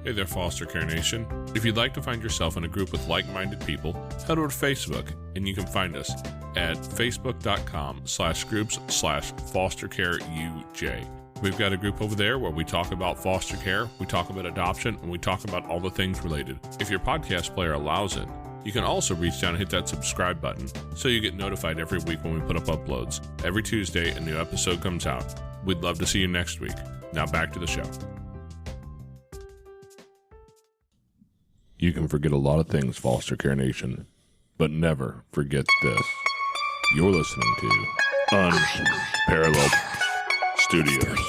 Hey there, Foster Care Nation. If you'd like to find yourself in a group with like-minded people, head over to Facebook, and you can find us at facebook.com/groups/fostercareuj. We've got a group over there where we talk about foster care, we talk about adoption, and we talk about all the things related. If your podcast player allows it, you can also reach down and hit that subscribe button so you get notified every week when we put up uploads. Every Tuesday, a new episode comes out. We'd love to see you next week. Now back to the show. You can forget a lot of things, Foster Care Nation, but never forget this. You're listening to Unparalleled Studios.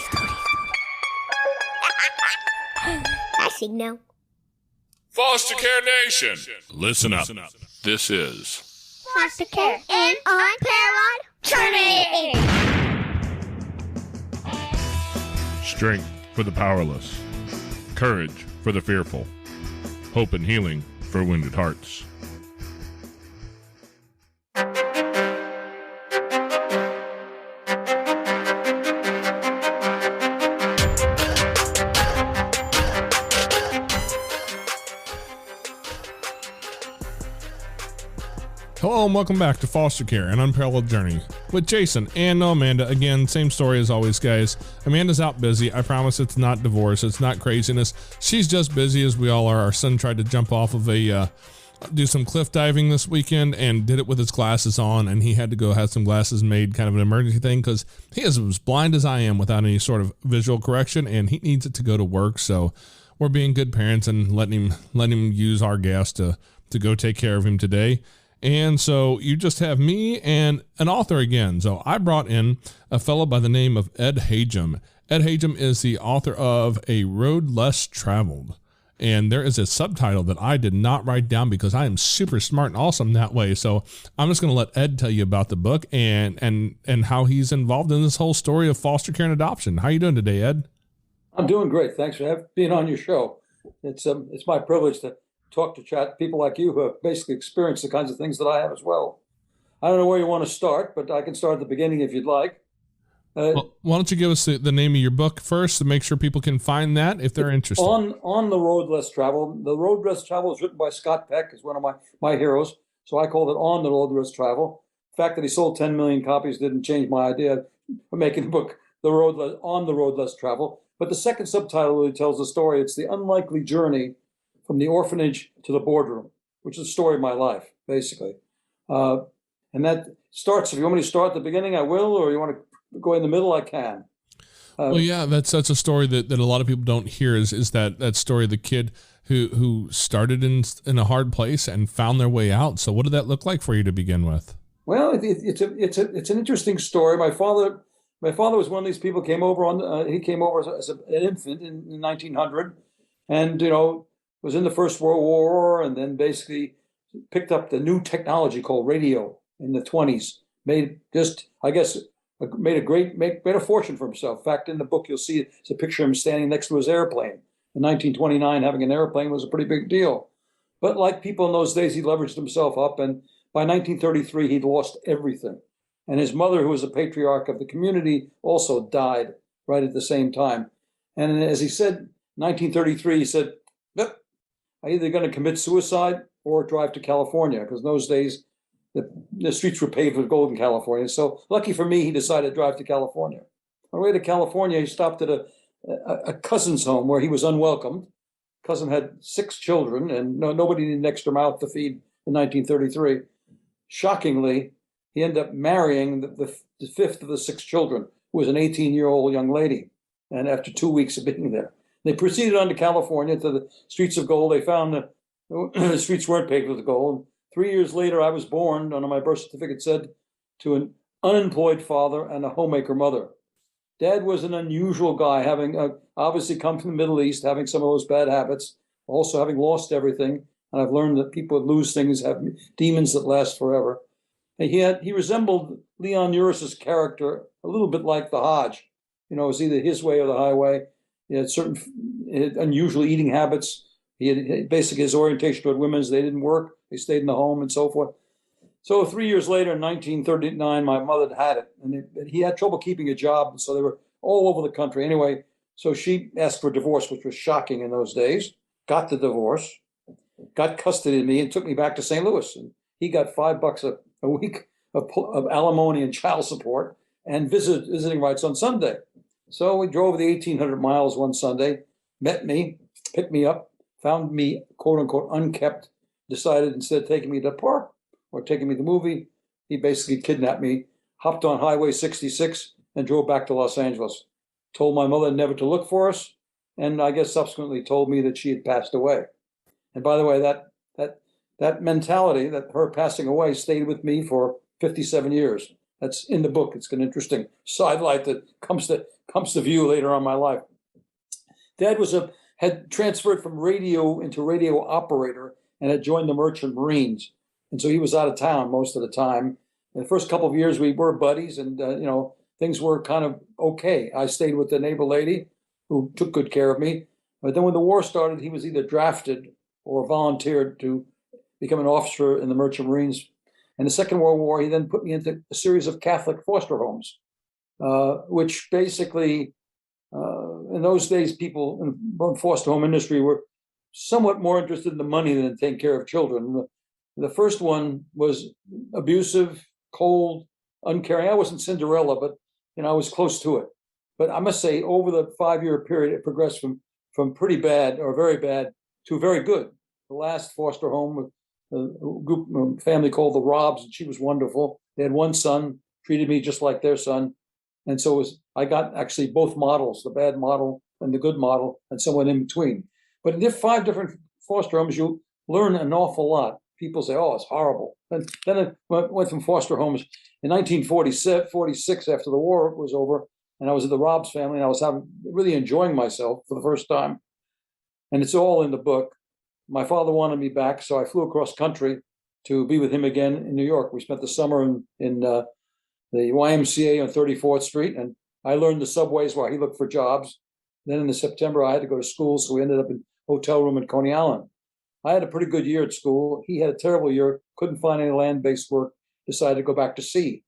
I signal. Foster Care Nation, listen up. This is Foster Care and Unparalleled Journey. Strength for the powerless, courage for the fearful, hope and healing for wounded hearts. Hello and welcome back to Foster Care, an Unparalleled Journey with Jason and Amanda. Again, same story as always, guys. Amanda's out busy. I promise it's not divorce. It's not craziness. She's just busy as we all are. Our son tried to jump off of do some cliff diving this weekend and did it with his glasses on, and he had to go have some glasses made, kind of an emergency thing, because he is as blind as I am without any sort of visual correction, and he needs it to go to work. So we're being good parents and letting him use our gas to go take care of him today. And so you just have me and an author again. So I brought in a fellow by the name of Ed Hajim. Ed Hajim is the author of A Road Less Traveled. And there is a subtitle that I did not write down because I am super smart and awesome that way. So I'm just going to let Ed tell you about the book and how he's involved in this whole story of foster care and adoption. How are you doing today, Ed? I'm doing great. Thanks for being on your show. It's my privilege to talk to people like you who have basically experienced the kinds of things that I have as well. I don't know where you want to start, but I can start at the beginning if you'd like. Well, why don't you give us the name of your book first to make sure people can find that if they're interested. On the Road Less Traveled. The Road Less Traveled is written by Scott Peck, is one of my heroes. So I called it On the Road Less Traveled. The fact that he sold 10 million copies didn't change my idea of making the book On the Road Less Traveled. But the second subtitle really tells the story. It's the unlikely journey from the orphanage to the boardroom, which is the story of my life, basically. And that starts, if you want me to start at the beginning, I will, or you want to go in the middle, I can. Well, yeah, that's a story that a lot of people don't hear is that story of the kid who started in a hard place and found their way out. So what did that look like for you to begin with? Well, it's an interesting story. My father was one of these people. He came over as an infant in 1900, and was in the First World War, and then basically picked up the new technology called radio in the 1920s. Made a fortune for himself. In fact, in the book, you'll see it's a picture of him standing next to his airplane. In 1929, having an airplane was a pretty big deal. But like people in those days, he leveraged himself up, and by 1933, he'd lost everything. And his mother, who was a patriarch of the community, also died right at the same time. And as he said, 1933, he said, I'm either going to commit suicide or drive to California, because in those days, the streets were paved with gold in California. So lucky for me, he decided to drive to California. On the way to California, he stopped at a cousin's home where he was unwelcomed. Cousin had 6 children, and nobody needed an extra mouth to feed in 1933. Shockingly, he ended up marrying the 5th of the 6 children, who was an 18-year-old young lady. And after 2 weeks of being there, they proceeded on to California to the streets of gold. They found that the streets weren't paved with gold. 3 years later, I was born, and my birth certificate said, to an unemployed father and a homemaker mother. Dad was an unusual guy, having obviously come from the Middle East, having some of those bad habits, also having lost everything. And I've learned that people that lose things have demons that last forever. And he resembled Leon Uris's character a little bit like the Hajj. It was either his way or the highway. He had certain unusual eating habits. He had basically his orientation toward women is they didn't work. They stayed in the home and so forth. So 3 years later, in 1939, my mother had it. And he had trouble keeping a job. So they were all over the country. Anyway, so she asked for divorce, which was shocking in those days. got the divorce, got custody of me, and took me back to St. Louis. And he got $5 a week of alimony and child support and visiting rights on Sunday. So we drove the 1,800 miles one Sunday, met me, picked me up, found me, quote unquote, unkept, decided instead of taking me to the park or taking me to the movie, he basically kidnapped me, hopped on Highway 66 and drove back to Los Angeles. Told my mother never to look for us, and I guess subsequently told me that she had passed away. And by the way, that mentality, that her passing away, stayed with me for 57 years. That's in the book. It's an interesting sidelight that comes to view later on in my life. Dad had transferred from radio into radio operator and had joined the Merchant Marines. And so he was out of town most of the time. In the first couple of years, we were buddies, and things were kind of okay. I stayed with the neighbor lady who took good care of me. But then when the war started, he was either drafted or volunteered to become an officer in the Merchant Marines. In the Second World War, he then put me into a series of Catholic foster homes, which basically, in those days, people in the foster home industry were somewhat more interested in the money than taking care of children. The first one was abusive, cold, uncaring. I wasn't Cinderella, but I was close to it. But I must say, over the 5-year period, it progressed from pretty bad or very bad to very good. The last foster home, a family called the Robs, and she was wonderful. They had one son, treated me just like their son. And so I got actually both models, the bad model and the good model, and someone in between. But in 5 different foster homes, you learn an awful lot. People say, oh, it's horrible. And then I went from foster homes in 1946, after the war was over, and I was at the Robs family, and I was really enjoying myself for the first time. And it's all in the book. My father wanted me back, so I flew across country to be with him again in New York. We spent the summer in the YMCA on 34th Street, and I learned the subways while he looked for jobs. Then in September, I had to go to school, so we ended up in a hotel room in Coney Island. I had a pretty good year at school. He had a terrible year, couldn't find any land-based work, decided to go back to sea.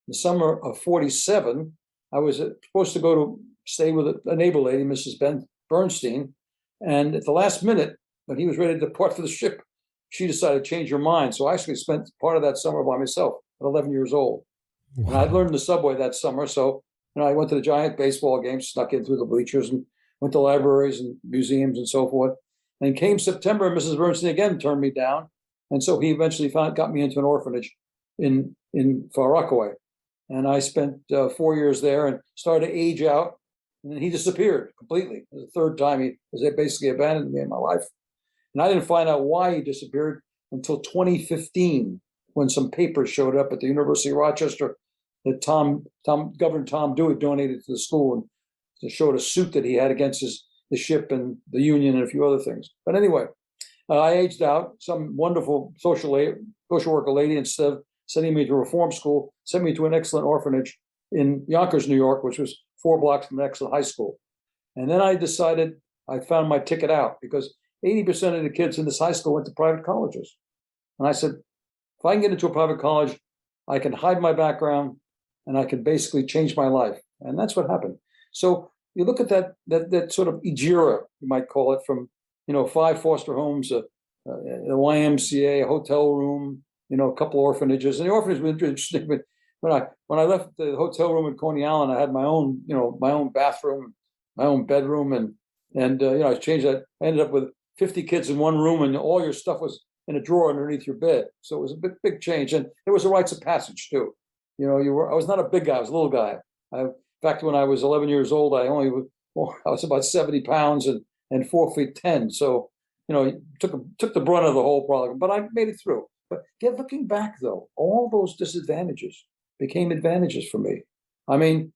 In the summer of 47, I was supposed to go to stay with a neighbor lady, Mrs. Bernstein, and at the last minute, when he was ready to depart for the ship, she decided to change her mind. So I actually spent part of that summer by myself at 11 years old. Wow. And I'd learned the subway that summer. So, I went to the giant baseball games, snuck in through the bleachers, and went to libraries and museums and so forth. And came September, Mrs. Bernstein again turned me down. And so he eventually got me into an orphanage in Far Rockaway. And I spent 4 years there and started to age out. And then he disappeared completely. The third time he basically abandoned me in my life. And I didn't find out why he disappeared until 2015, when some papers showed up at the University of Rochester that Governor Tom Dewey donated to the school, and it showed a suit that he had against the ship and the union and a few other things. But anyway, I aged out. Some wonderful social worker lady, instead of sending me to reform school, sent me to an excellent orphanage in Yonkers, New York, which was 4 blocks from an excellent high school. And then I decided I found my ticket out, because 80% of the kids in this high school went to private colleges. And I said, if I can get into a private college, I can hide my background and I can basically change my life. And that's what happened. So you look at that sort of ejira, you might call it, from 5 foster homes, a YMCA, a hotel room, a couple orphanages. And the orphanage was interesting. But when I left the hotel room in Coney Island, I had my own bathroom, my own bedroom, and I changed that. I ended up with 50 kids in one room, and all your stuff was in a drawer underneath your bed. So it was a big change, and there was a rites of passage too. I was not a big guy; I was a little guy. In fact, when I was 11 years old, I was about 70 pounds and 4 feet 10. So took the brunt of the whole problem, but I made it through. But looking back, though, all those disadvantages became advantages for me. I mean,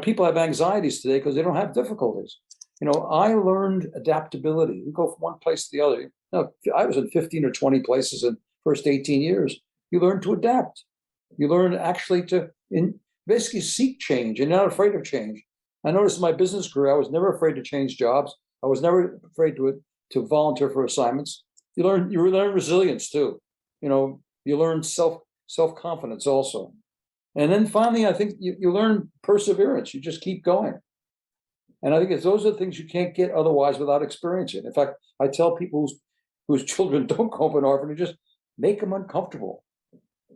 people have anxieties today because they don't have difficulties. I learned adaptability. You go from one place to the other. I was in 15 or 20 places in the first 18 years. You learn to adapt. You learn actually to basically seek change, and you're not afraid of change. I noticed in my business career, I was never afraid to change jobs. I was never afraid to volunteer for assignments. You learn resilience too. You learn self-confidence also. And then finally, I think you learn perseverance. You just keep going. And I think those are the things you can't get otherwise without experiencing. In fact, I tell people whose children don't go up in orphanages, make them uncomfortable.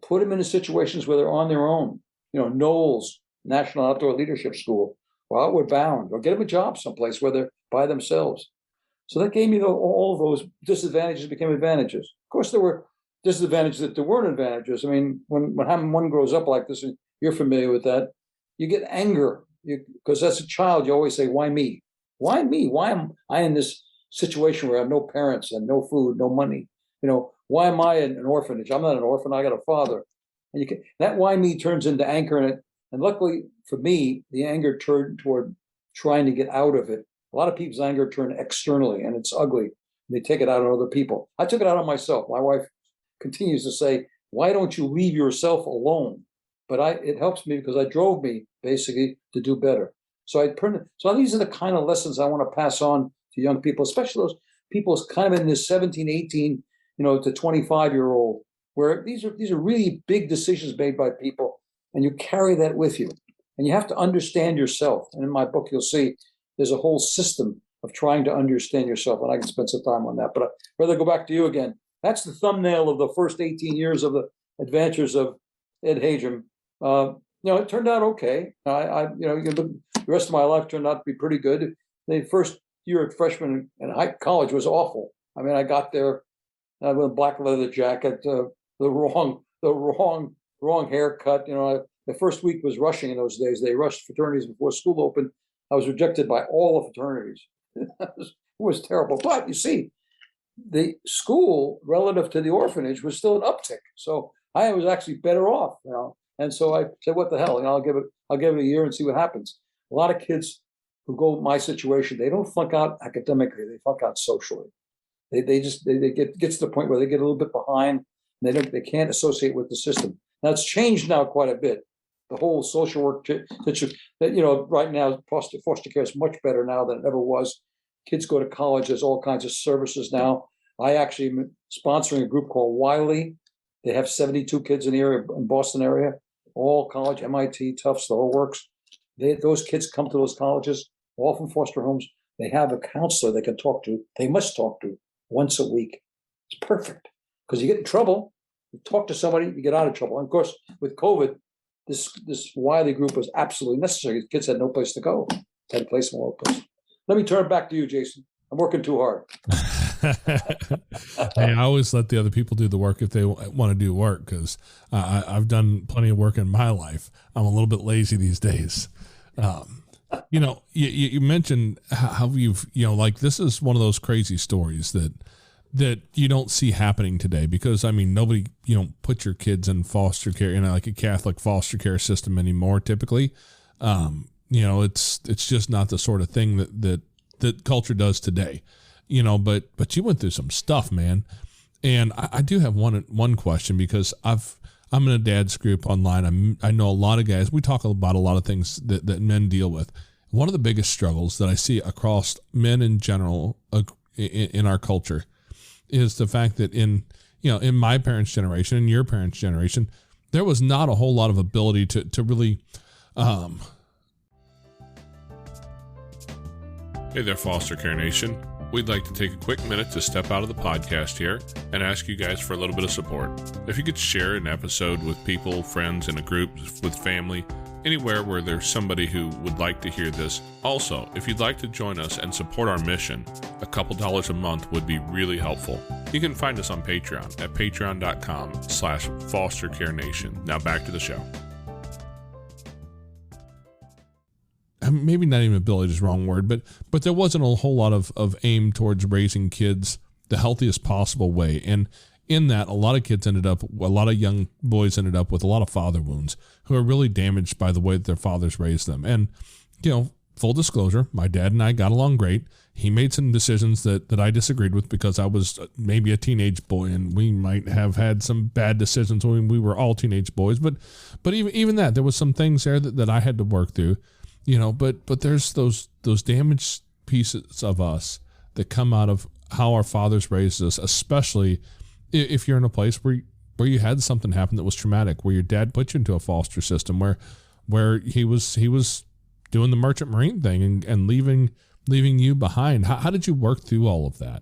Put them into situations where they're on their own. Knowles, National Outdoor Leadership School, or Outward Bound, or get them a job someplace where they're by themselves. So that gave me all of those disadvantages became advantages. Of course, there were disadvantages that there weren't advantages. I mean, when one grows up like this, and you're familiar with that, you get anger. Because as a child, you always say, why me? Why me? Why am I in this situation where I have no parents and no food, no money? Why am I in an orphanage? I'm not an orphan. I got a father. And that why me turns into anger in it. And luckily for me, the anger turned toward trying to get out of it. A lot of people's anger turned externally, and it's ugly. They take it out on other people. I took it out on myself. My wife continues to say, why don't you leave yourself alone? But it helps me because it drove me basically to do better. So these are the kind of lessons I want to pass on to young people, especially those people kind of in this 17, 18, to 25-year-old, where these are really big decisions made by people, and you carry that with you. And you have to understand yourself. And in my book, you'll see there's a whole system of trying to understand yourself. And I can spend some time on that. But I'd rather go back to you again. That's the thumbnail of the first 18 years of the adventures of Ed Hajim. It turned out okay. The rest of my life turned out to be pretty good. The first year at freshman and college was awful. I mean, I got there with a black leather jacket, the wrong haircut. The first week was rushing in those days. They rushed fraternities before school opened. I was rejected by all the fraternities. It was terrible. But you see, the school relative to the orphanage was still an uptick. So I was actually better off, And so I said, what the hell? I'll give it a year and see what happens. A lot of kids who go my situation, they don't flunk out academically, they flunk out socially. They get to the point where they get a little bit behind, and they can't associate with the system. Now it's changed now quite a bit. The whole social work right now foster care is much better now than it ever was. Kids go to college. There's all kinds of services now. I actually am sponsoring a group called Wiley. They have 72 kids in the area, in Boston area, all college, MIT, Tufts, the whole works. Those kids come to those colleges, all from foster homes. They have a counselor they can talk to. They must talk to once a week. It's perfect because you get in trouble, you talk to somebody, you get out of trouble. And of course, with COVID, this Wiley group was absolutely necessary. The kids had no place to go. Had to place them all place. Let me turn it back to you, Jason. I'm working too hard. Hey, I always let the other people do the work if they want to do work, because I've done plenty of work in my life. I'm a little bit lazy these days. You mentioned how you've, this is one of those crazy stories that you don't see happening today, because nobody, put your kids in foster care, like a Catholic foster care system anymore. Typically, it's just not the sort of thing that culture does today, but you went through some stuff, man. And I do have one question, because I'm in a dad's group online. I know a lot of guys, we talk about a lot of things that men deal with. One of the biggest struggles that I see across men in general in our culture is the fact that in my parents' generation and your parents' generation, there was not a whole lot of ability to really, Hey there, Foster Care Nation. We'd like to take a quick minute to step out of the podcast here and ask you guys for a little bit of support. If you could share an episode with people, friends, in a group, with family, anywhere where there's somebody who would like to hear this. Also, if you'd like to join us and support our mission, a couple dollars a month would be really helpful. You can find us on Patreon at patreon.com/fostercarenation. Now back to the show. Maybe not even ability is the wrong word, but there wasn't a whole lot of aim towards raising kids the healthiest possible way. And in that, a lot of young boys ended up with a lot of father wounds who are really damaged by the way that their fathers raised them. And, full disclosure, my dad and I got along great. He made some decisions that I disagreed with because I was maybe a teenage boy, and we might have had some bad decisions when we were all teenage boys. But even that, there was some things there that I had to work through. But there's those damaged pieces of us that come out of how our fathers raised us, especially if you're in a place where you had something happen that was traumatic, where your dad put you into a foster system, where he was doing the merchant marine thing and leaving you behind. How did you work through all of that?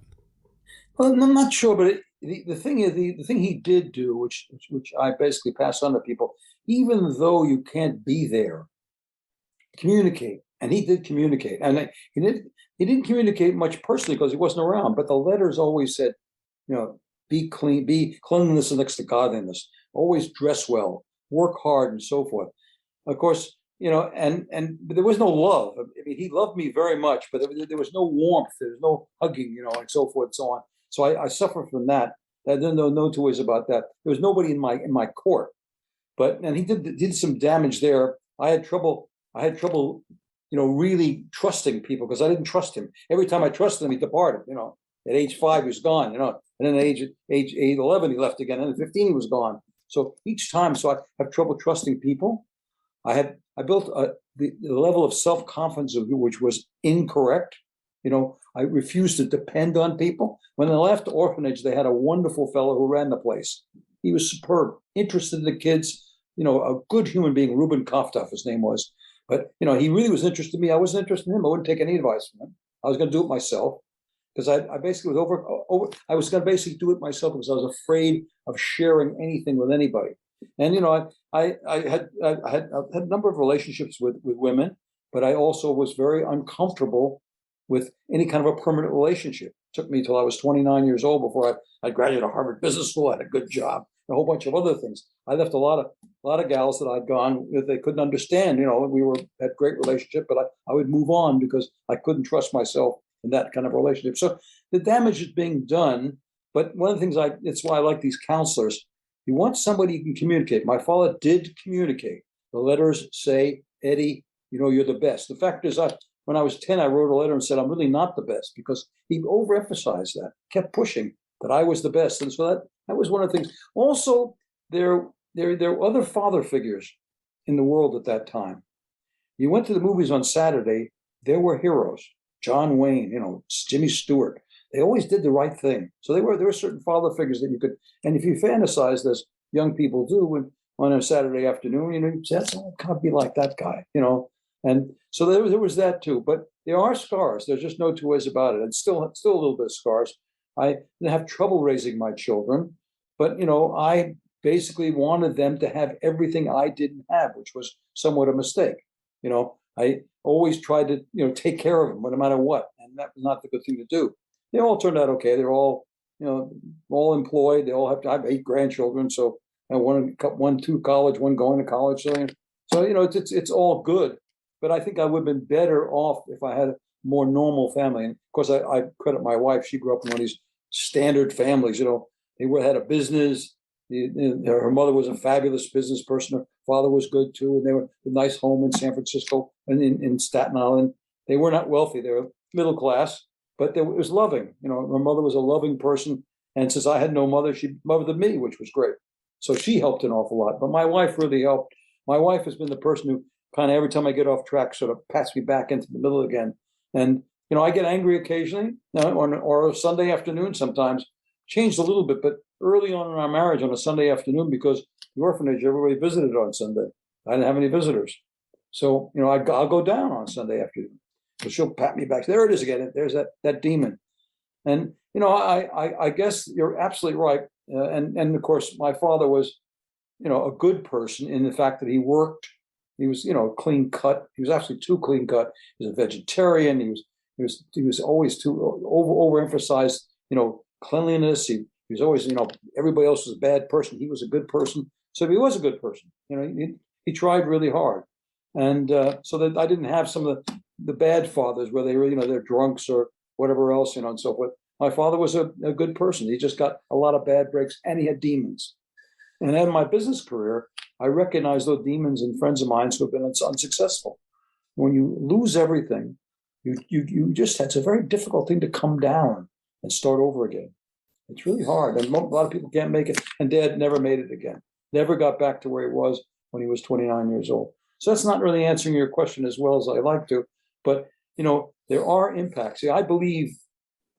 Well, I'm not sure, but the thing is, the thing he did do, which I basically pass on to people, even though you can't be there, communicate. And he did communicate. And he didn't communicate much personally because he wasn't around, but the letters always said, be clean, be cleanliness next to godliness, always dress well, work hard, and so forth. Of course, and there was no love. I mean, he loved me very much, but there was no warmth, there was no hugging, and so forth and so on. So I suffer from that. I didn't know no two ways about that. There was nobody in my court, and he did some damage there. I had trouble, really trusting people because I didn't trust him. Every time I trusted him, he departed. At age 5, he was gone. And then at age 11, he left again. And at 15, he was gone. So each time, I have trouble trusting people. I built the level of self-confidence which was incorrect. I refused to depend on people. When I left the orphanage, they had a wonderful fellow who ran the place. He was superb, interested in the kids, a good human being. Reuben Koftov, his name was. But, he really was interested in me. I wasn't interested in him. I wouldn't take any advice from him. I was going to do it myself because I basically was I was going to basically do it myself because I was afraid of sharing anything with anybody. And, I had a number of relationships with women, but I also was very uncomfortable with any kind of a permanent relationship. It took me until I was 29 years old before I graduated Harvard Business School, had a good job, a whole bunch of other things. I left a lot of gals that I'd gone with. They couldn't understand, we had great relationship, but I would move on because I couldn't trust myself in that kind of relationship. So the damage is being done. But one of the things it's why I like these counselors. You want somebody you can communicate. My father did communicate. The letters say, Eddie, you're the best. The fact is, when I was 10, I wrote a letter and said, I'm really not the best, because he overemphasized that, kept pushing that I was the best. And so that was one of the things. Also, there were other father figures in the world at that time. You went to the movies on Saturday, there were heroes. John Wayne, Jimmy Stewart. They always did the right thing. So there were certain father figures that you could, and if you fantasized as young people do on a Saturday afternoon, you said, I can't be like that guy, And so there was that too. But there are scars. There's just no two ways about it. And still a little bit of scars. I have trouble raising my children, but I basically wanted them to have everything I didn't have, which was somewhat a mistake. I always tried to take care of them no matter what, and that was not the good thing to do. They all turned out okay. They're all all employed. They all I have 8 grandchildren, so one to college, one going to college. So it's all good. But I think I would have been better off if I had a more normal family. And of course, I credit my wife. She grew up in one of these standard families. They had a business. Her mother was a fabulous business person. Her father was good too. And they were a nice home in San Francisco and in Staten Island. They were not wealthy. They were middle class, but it was loving. Her mother was a loving person. And since I had no mother, she mothered me, which was great. So she helped an awful lot. But my wife really helped. My wife has been the person who kind of every time I get off track, sort of pats me back into the middle again. And, I get angry occasionally, or a Sunday afternoon sometimes, changed a little bit, but early on in our marriage on a Sunday afternoon, because the orphanage, everybody visited on Sunday. I didn't have any visitors. So, I'll go down on Sunday afternoon. So she'll pat me back. There it is again. There's that demon. And, I guess you're absolutely right. And of course, my father was, a good person in the fact that he worked. He was, clean cut. He was actually too clean cut. He was a vegetarian. He was always too overemphasized, cleanliness. He was always, everybody else was a bad person. He was a good person. So he was a good person. He tried really hard. And so that I didn't have some of the bad fathers where they were, they're drunks or whatever else, and so forth. My father was a good person. He just got a lot of bad breaks, and he had demons. And in my business career, I recognized those demons in friends of mine who have been unsuccessful. When you lose everything, it's a very difficult thing to come down and start over again. It's really hard. And a lot of people can't make it. And Dad never made it again. Never got back to where he was when he was 29 years old. So that's not really answering your question as well as I like to. But, there are impacts. See, I believe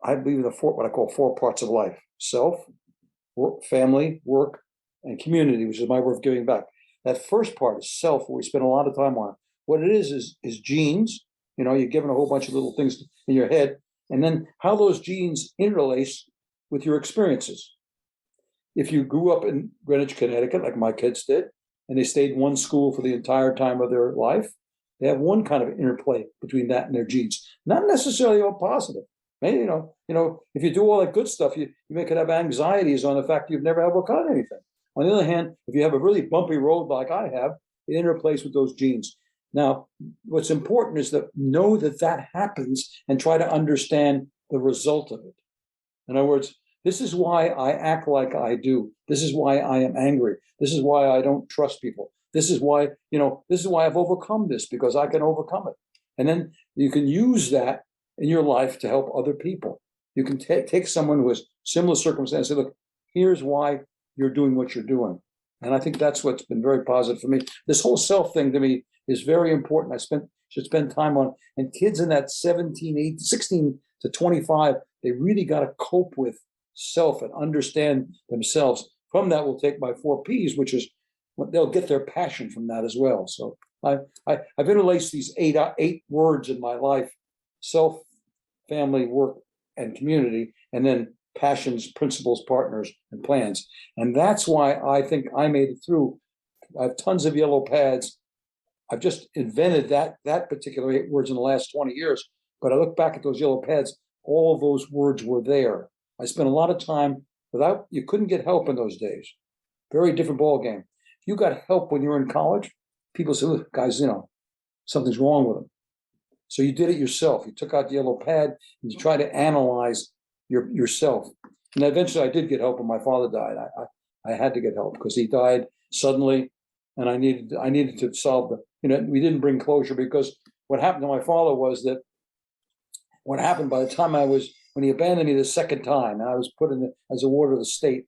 in what I call 4 parts of life: self, work, family, work, and community, which is my way of giving back. That first part is self, where we spend a lot of time on. what it is genes. You're given a whole bunch of little things in your head, and then how those genes interlace with your experiences. If you grew up in Greenwich, Connecticut, like my kids did, and they stayed in one school for the entire time of their life, they have one kind of interplay between that and their genes. Not necessarily all positive. Maybe, if you do all that good stuff, you may could have anxieties on the fact you've never overcome anything. On the other hand, if you have a really bumpy road like I have, it interplays with those genes. Now, what's important is that know that happens and try to understand the result of it. In other words, this is why I act like I do. This is why I am angry. This is why I don't trust people. This is why I've overcome this, because I can overcome it. And then you can use that in your life to help other people. You can take someone who has similar circumstances and say, look, here's why you're doing what you're doing. And I think that's what's been very positive for me. This whole self thing to me is very important. Should spend time on, and kids in that 16 to 25, they really got to cope with self and understand themselves. From that, we'll take my 4 Ps, which is they'll get their passion from that as well. So I've interlaced these eight words in my life: self, family, work, and community, and then passions, principles, partners, and plans. And that's why I think I made it through. I have tons of yellow pads. I've just invented that particular 8 words in the last 20 years. But I look back at those yellow pads, all of those words were there. I spent a lot of time you couldn't get help in those days. Very different ball game. If you got help when you were in college, people said, look, guys, something's wrong with them. So you did it yourself. You took out the yellow pad and you tried to analyze yourself. And eventually I did get help when my father died. I had to get help because he died suddenly, and I needed to solve we didn't bring closure, because what happened to my father was that what happened by the time when he abandoned me the second time and I was put in as a ward of the state,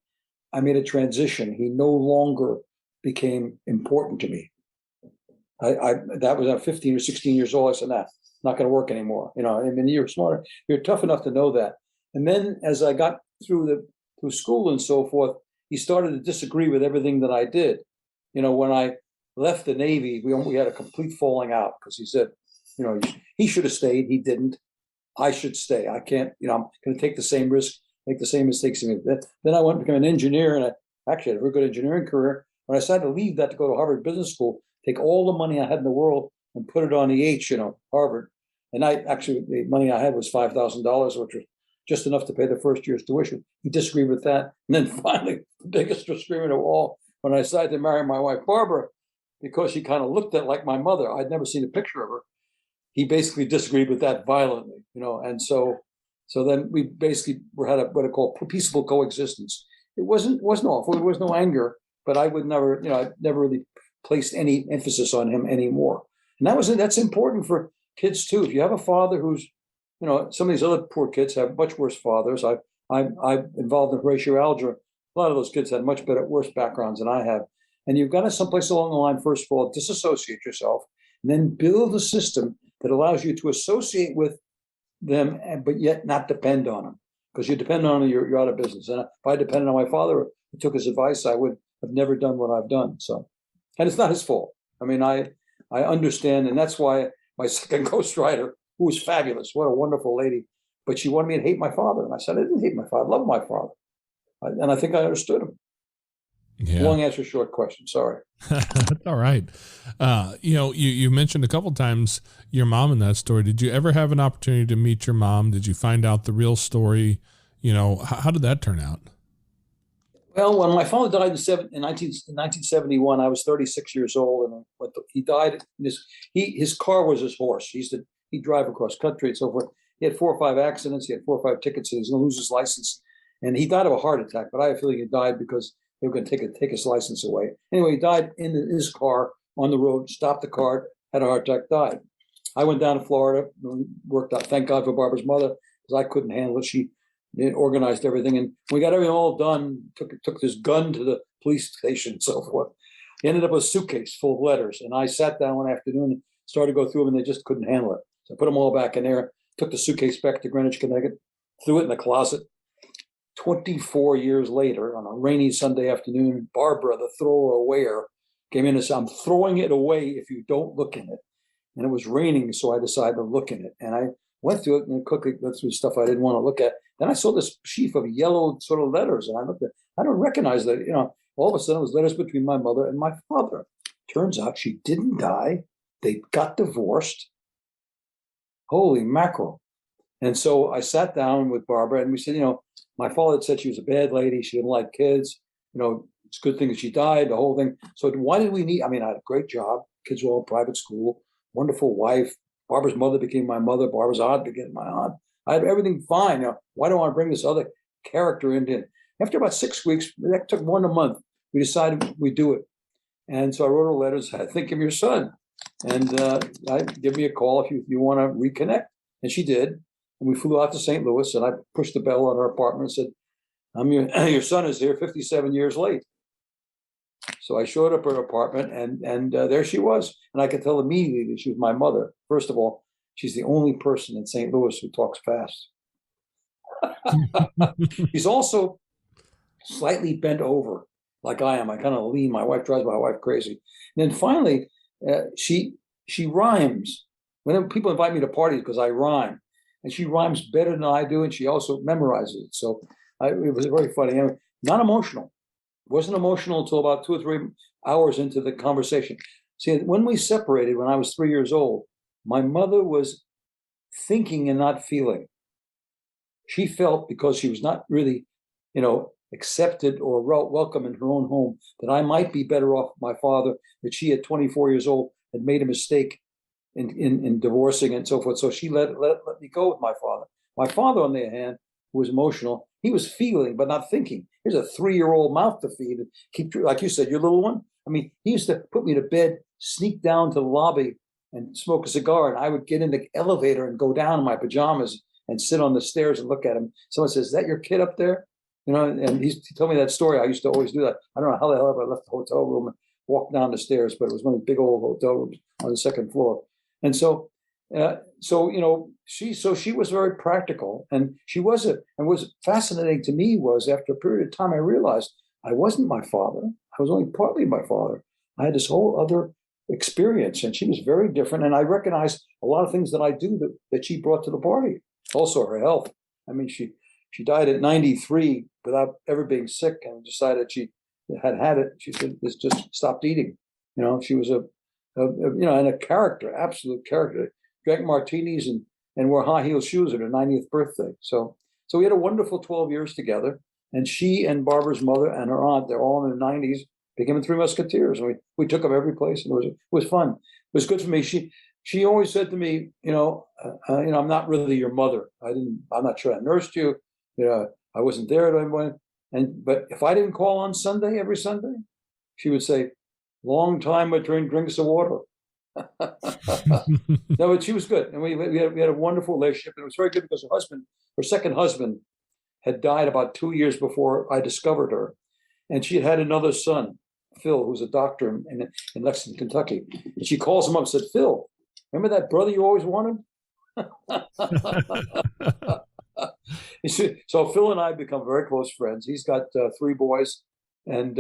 I made a transition. He no longer became important to me. That was at 15 or 16 years old. I said, nah, not going to work anymore. You're smarter. You're tough enough to know that. And then as I got through school and so forth, he started to disagree with everything that I did. When I left the Navy, we had a complete falling out because he said, he should have stayed. He didn't. I should stay. I can't, I'm going to take the same risk, make the same mistakes. Then I went to become an engineer, and I actually had a very good engineering career. When I decided to leave that to go to Harvard Business School, take all the money I had in the world and put it on the Harvard. And the money I had was $5,000, which was just enough to pay the first year's tuition. He disagreed with that. And then finally, the biggest disagreement of all, when I decided to marry my wife, Barbara, because she kind of looked like my mother. I'd never seen a picture of her. He basically disagreed with that violently, and so then we basically had what I call peaceable coexistence. It wasn't awful. There was no anger, but I would never, I never really placed any emphasis on him anymore. And that's important for kids too. If you have a father who's, some of these other poor kids have much worse fathers. I'm involved in Horatio Alger. A lot of those kids had much worse backgrounds than I have. And you've got to someplace along the line, first of all, disassociate yourself, and then build a system that allows you to associate with them, but yet not depend on them. Because you depend on them, you're out of business. And if I depended on my father and took his advice, I would have never done what I've done. So, and it's not his fault. I understand, and that's why my second ghostwriter, who was fabulous, what a wonderful lady, but she wanted me to hate my father. And I said, I didn't hate my father. I love my father. And I think I understood him. Yeah. Long answer, short question. Sorry. That's all right. You mentioned a couple of times your mom in that story. Did you ever have an opportunity to meet your mom? Did you find out the real story? How did that turn out? Well, when my father died in 1971, I was 36 years old, and when he died, his car was his horse. He'd drive across country and so forth. He had 4 or 5 accidents. He had 4 or 5 tickets. He was going to lose his license, and he died of a heart attack. But I have a feeling he died because they were going to take his license away. Anyway, he died in his car on the road, stopped the car, had a heart attack, died. I went down to Florida, worked out. Thank God for Barbara's mother, because I couldn't handle it. She organized everything, and we got everything all done. Took this gun to the police station and so forth. He ended up with a suitcase full of letters, and I sat down one afternoon and started to go through them, and they just couldn't handle it. So I put them all back in there, took the suitcase back to Greenwich, Connecticut, threw it in the closet. 24 years later, on a rainy Sunday afternoon, Barbara, the thrower-awayer, came in and said, I'm throwing it away if you don't look in it. and it was raining, so I decided to look in it. And I went through it and quickly went through stuff I didn't want to look at. Then I saw this sheaf of yellow sort of letters, and I looked at. I don't recognize that. All of a sudden, it was letters between my mother and my father. Turns out she didn't die. They got divorced. Holy mackerel! And so I sat down with Barbara, and we said, my father had said she was a bad lady. She didn't like kids. It's a good thing that she died. The whole thing. So why did we need? I mean, I had a great job. Kids were all in private school. Wonderful wife. Barbara's mother became my mother. Barbara's aunt became my aunt. I had everything fine. Why do I want to bring this other character into? After about 6 weeks, that took more than a month, we decided we'd do it. And so I wrote her letters. I think of your son, and give me a call if you want to reconnect. And she did. And we flew out to St. Louis, and I pushed the bell on her apartment and said, your son is here 57 years late. So I showed up at her apartment, and there she was. And I could tell immediately that she was my mother. First of all, she's the only person in St. Louis who talks fast. She's also slightly bent over like I am. I kind of lean. My wife drives my wife crazy. And then finally, she rhymes. Whenever people invite me to parties, because I rhyme. And she rhymes better than I do, and she also memorizes it. So it was very funny. Not emotional. Wasn't emotional until about 2 or 3 hours into the conversation. See, when we separated, when I was 3 years old, my mother was thinking and not feeling. She felt, because she was not really, accepted or welcome in her own home, that I might be better off with my father, that she at 24 years old had made a mistake in divorcing and so forth. So she let me go with my father. My father, on the other hand, was emotional. He was feeling, but not thinking. Here's a 3-year-old mouth to feed. And keep, like you said, your little one. I mean, he used to put me to bed, sneak down to the lobby and smoke a cigar. And I would get in the elevator and go down in my pajamas and sit on the stairs and look at him. Someone says, "Is that your kid up there?" And he told me that story. I used to always do that. I don't know how the hell I left the hotel room and walked down the stairs, but it was one of the big old hotel rooms on the second floor. And so she was very practical, and she was and was fascinating to me was, after a period of time, I realized I wasn't my father. I was only partly my father. I had this whole other experience, and she was very different. And I recognized a lot of things that I do that she brought to the party. Also, her health. I mean, she died at 93 without ever being sick, and decided she had it. She said, just stopped eating. She was and a character, absolute character. Drank martinis and wore high heel shoes at her 90th birthday. So we had a wonderful 12 years together. And she and Barbara's mother and her aunt, they're all in their 90s, became the Three Musketeers. And we took them every place, and it was fun. It was good for me. She always said to me, I'm not really your mother. I'm not sure I nursed you. I wasn't there at any point. But if I didn't call on Sunday, every Sunday, she would say, "Long time between drinks of water." No, but she was good, and we had a wonderful relationship, and it was very good because her second husband, had died about 2 years before I discovered her, and she had another son, Phil, who's a doctor in Lexington, Kentucky. And she calls him up and said, "Phil, remember that brother you always wanted?" So Phil and I become very close friends. He's got 3 boys, and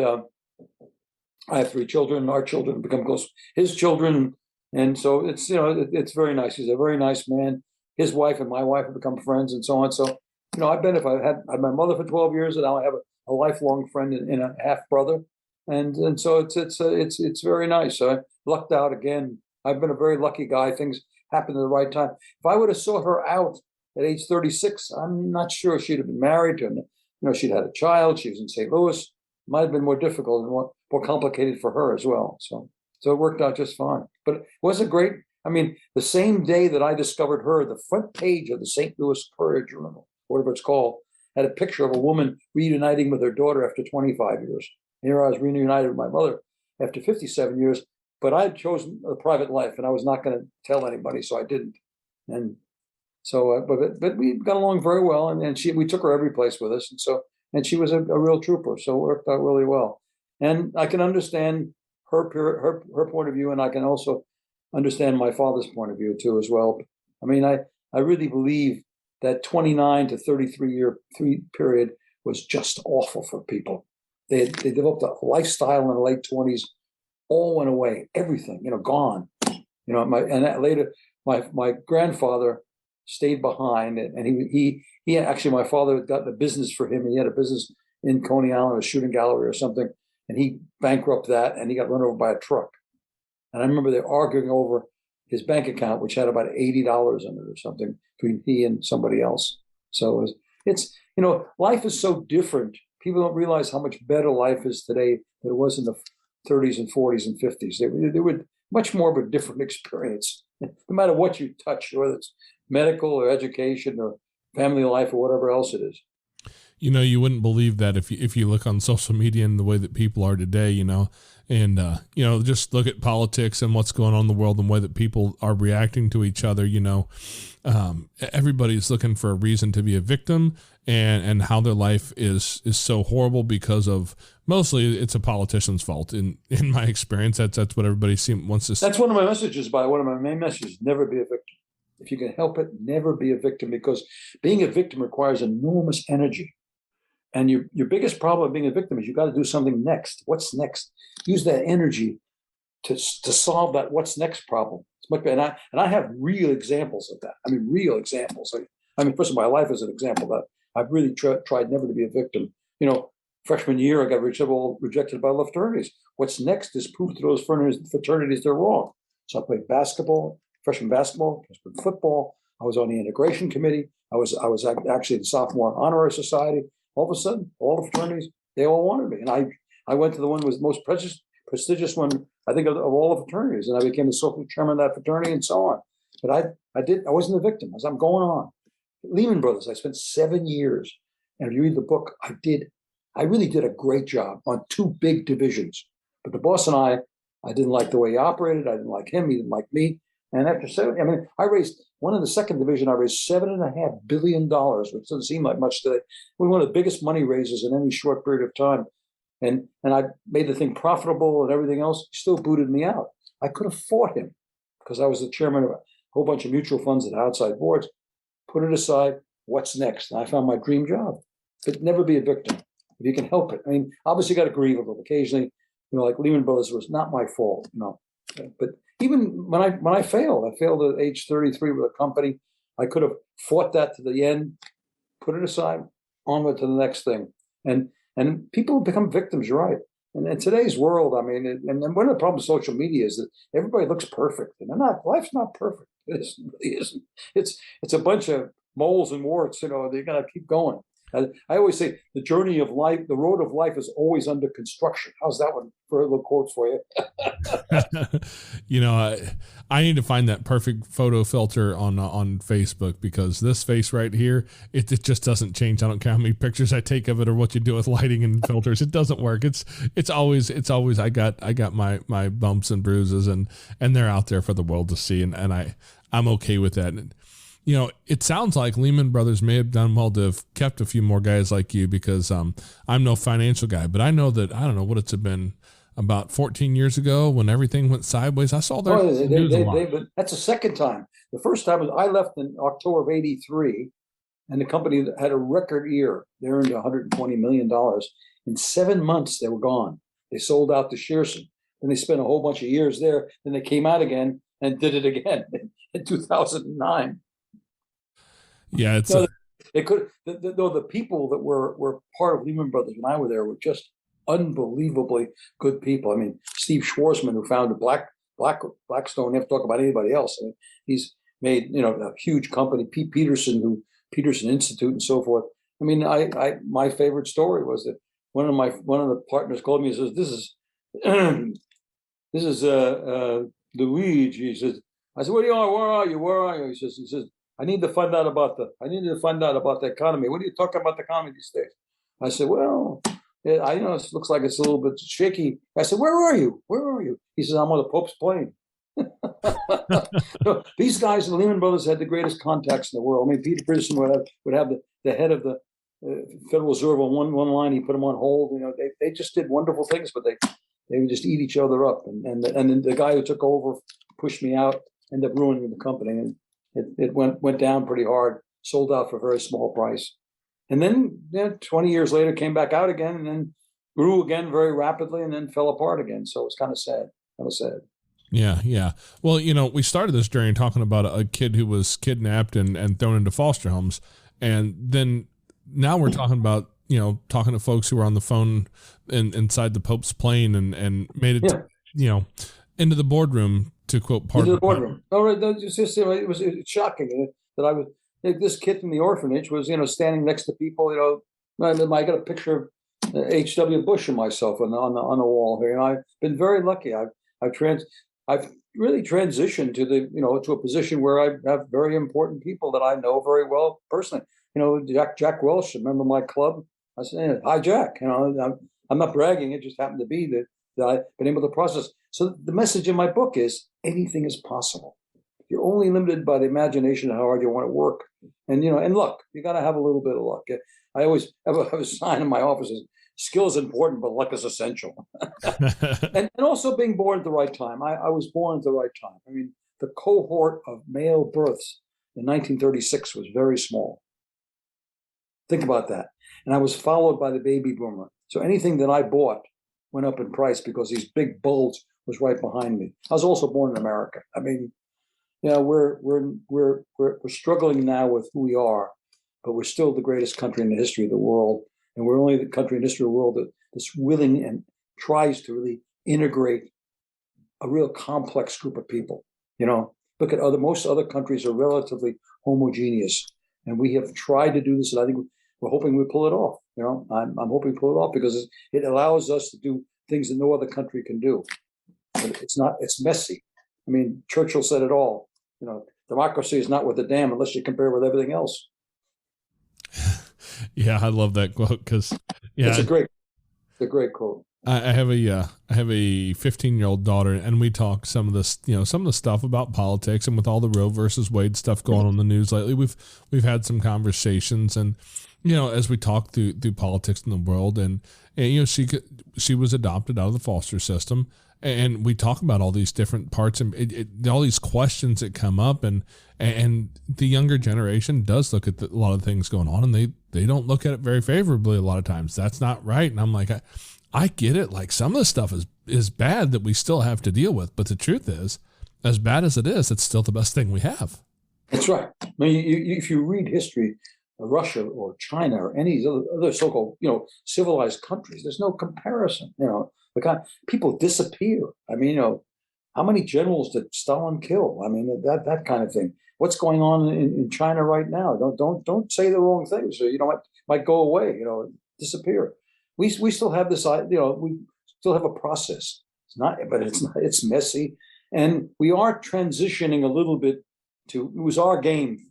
I have 3 children. Our children become close. His children. And so it's very nice. He's a very nice man. His wife and my wife have become friends, and so on. So, I've been, if I had my mother for 12 years, and now I have a lifelong friend and a half brother. And so it's very nice. So I lucked out again. I've been a very lucky guy. Things happen at the right time. If I would have sought her out at age 36, I'm not sure she'd have been married, and she'd had a child. She was in St. Louis. It might have been more difficult and more complicated for her as well. So it worked out just fine. But it wasn't great. I mean, the same day that I discovered her, the front page of the St. Louis Courier-Journal, whatever it's called, had a picture of a woman reuniting with her daughter after 25 years. And here I was reunited with my mother after 57 years, but I had chosen a private life, and I was not going to tell anybody, so I didn't. And so, but we got along very well, and we took her every place with us, and she was a real trooper, so it worked out really well. And I can understand her point of view, and I can also understand my father's point of view too as well. I mean, I really believe that 29 to 33 period was just awful for people. They developed a lifestyle in the late 20s, all went away, everything, gone. Later, my grandfather stayed behind, and he actually, my father had gotten a business for him. He had a business in Coney Island, a shooting gallery or something, and he bankrupted that, and he got run over by a truck. And I remember they arguing over his bank account, which had about $80 in it or something, between he and somebody else. So it's life is so different. People don't realize how much better life is today than it was in the 30s and 40s and 50s. They were much more of a different experience, no matter what you touch, whether it's medical or education or family life or whatever else it is. You wouldn't believe that if you look on social media and the way that people are today, and just look at politics and what's going on in the world and the way that people are reacting to each other. Everybody's looking for a reason to be a victim, and how their life is so horrible because of, mostly it's a politician's fault. In my experience, that's what everybody wants to say. That's one of my messages. One of my main messages: never be a victim. If you can help it, never be a victim, because being a victim requires enormous energy. And your biggest problem of being a victim is you got to do something next. What's next? Use that energy to solve that what's next problem. And I have real examples of that. I mean, real examples. First of all, my life is an example that I've really tried never to be a victim. Freshman year, I got rejected by all fraternities. What's next is prove to those fraternities they're wrong. So I played basketball, freshman basketball, freshman football. I was on the integration committee. I was actually the sophomore honorary society. All of a sudden, all the fraternities, they all wanted me. And I went to the one that was the most prestigious one, I think, of all the fraternities. And I became the social chairman of that fraternity and so on. But I wasn't a victim. I'm going on. Lehman Brothers, I spent 7 years. And if you read the book, I really did a great job on 2 big divisions. But the boss and I didn't like the way he operated. I didn't like him. He didn't like me. And after 7, I raised one in the second division. I raised $7.5 billion, which doesn't seem like much today. We were one of the biggest money raisers in any short period of time. And I made the thing profitable and everything else. He still booted me out. I could have fought him because I was the chairman of a whole bunch of mutual funds and outside boards. Put it aside. What's next? And I found my dream job. But never be a victim if you can help it. Obviously, you got to grieve a little occasionally. Like Lehman Brothers was not my fault. But even when I failed at age 33 with a company. I could have fought that to the end, put it aside, onward to the next thing. And people become victims, you're right. And in today's world, and one of the problems with social media is that everybody looks perfect. And life's not perfect. It really isn't. It's a bunch of moles and warts, they got to keep going. I always say the journey of life, the road of life is always under construction. How's that one for a little quotes for you? I need to find that perfect photo filter on Facebook, because this face right here, it just doesn't change. I don't care how many pictures I take of it or what you do with lighting and filters. It doesn't work. It's always I got my bumps and bruises and they're out there for the world to see. And I'm okay with that. It sounds like Lehman Brothers may have done well to have kept a few more guys like you, because I'm no financial guy, but I know that, I don't know what it's been, about 14 years ago when everything went sideways. I saw their news a lot. That's the second time. The first time was I left in October of 83, and the company had a record year. They earned $120 million. In 7 months, they were gone. They sold out to Shearson. Then they spent a whole bunch of years there. Then they came out again and did it again in 2009. Yeah, it's the people that were part of Lehman Brothers when I was there were just unbelievably good people. Steve Schwarzman, who founded Blackstone, never talk about anybody else. He's made a huge company. Pete Peterson, Peterson Institute, and so forth. My favorite story was that one of the partners called me and says, "This is Luigi." He says, I said, "Where are you?" He says, I need to find out about the economy. What are you talking about the economy these days? I said, well, I know it looks like it's a little bit shaky. I said, where are you? He says, I'm on the Pope's plane. These guys, the Lehman Brothers, had the greatest contacts in the world. Peter Peterson would have the head of the Federal Reserve on one line. He put them on hold. They just did wonderful things, but they would just eat each other up. And then the guy who took over pushed me out, ended up ruining the company. And it went down pretty hard, sold out for a very small price. And then 20 years later, came back out again, and then grew again very rapidly, and then fell apart again. So it's kind of sad. Yeah, yeah. Well, we started this journey talking about a kid who was kidnapped and thrown into foster homes. And then now we're talking about, talking to folks who were on the phone inside the Pope's plane and made it, Yeah. into the boardroom, to quote part Into of the boardroom. Oh, right. It's shocking that I was, this kid from the orphanage was, standing next to people, I got a picture of H.W. Bush and myself on the wall here. And I've been very lucky. I've really transitioned to to a position where I have very important people that I know very well personally. Jack Welch, remember my club? I said, "Hi, Jack." I'm not bragging. It just happened to be that I've been able to process. So the message in my book is anything is possible. You're only limited by the imagination and how hard you want to work. And luck. You got to have a little bit of luck. I always have a sign in my office: skill is important, but luck is essential. and also being born at the right time. I was born at the right time. I mean, the cohort of male births in 1936 was very small. Think about that. And I was followed by the baby boomer. So anything that I bought went up in price because these big bulls was right behind me. I was also born in America. I mean, we're struggling now with who we are, but we're still the greatest country in the history of the world. And we're only the country in the history of the world that's willing and tries to really integrate a real complex group of people. Look at most other countries are relatively homogeneous. And we have tried to do this, and I think we're hoping we pull it off. I'm hoping we pull it off because it allows us to do things that no other country can do. But it's messy. I mean, Churchill said it all. Democracy is not worth a damn unless you compare it with everything else. Yeah, I love that quote because it's a great quote. I have a 15-year-old daughter, and we talk some of this, some of the stuff about politics, and with all the Roe versus Wade stuff going on in the news lately, we've had some conversations, and as we talk through politics in the world, and she was adopted out of the foster system, and we talk about all these different parts and all these questions that come up, and the younger generation does look at a lot of things going on, and they don't look at it very favorably a lot of times. That's not right, and I'm like, I get it. Like, some of the stuff is bad that we still have to deal with. But the truth is, as bad as it is, it's still the best thing we have. That's right. I mean, if you read history of Russia or China or any other so-called, civilized countries, there's no comparison. People disappear. I mean, how many generals did Stalin kill? I mean, that kind of thing. What's going on in China right now? Don't say the wrong things. So, might go away. Disappear. We still have this, we still have a process. It's messy. And we are transitioning a little bit it was our game,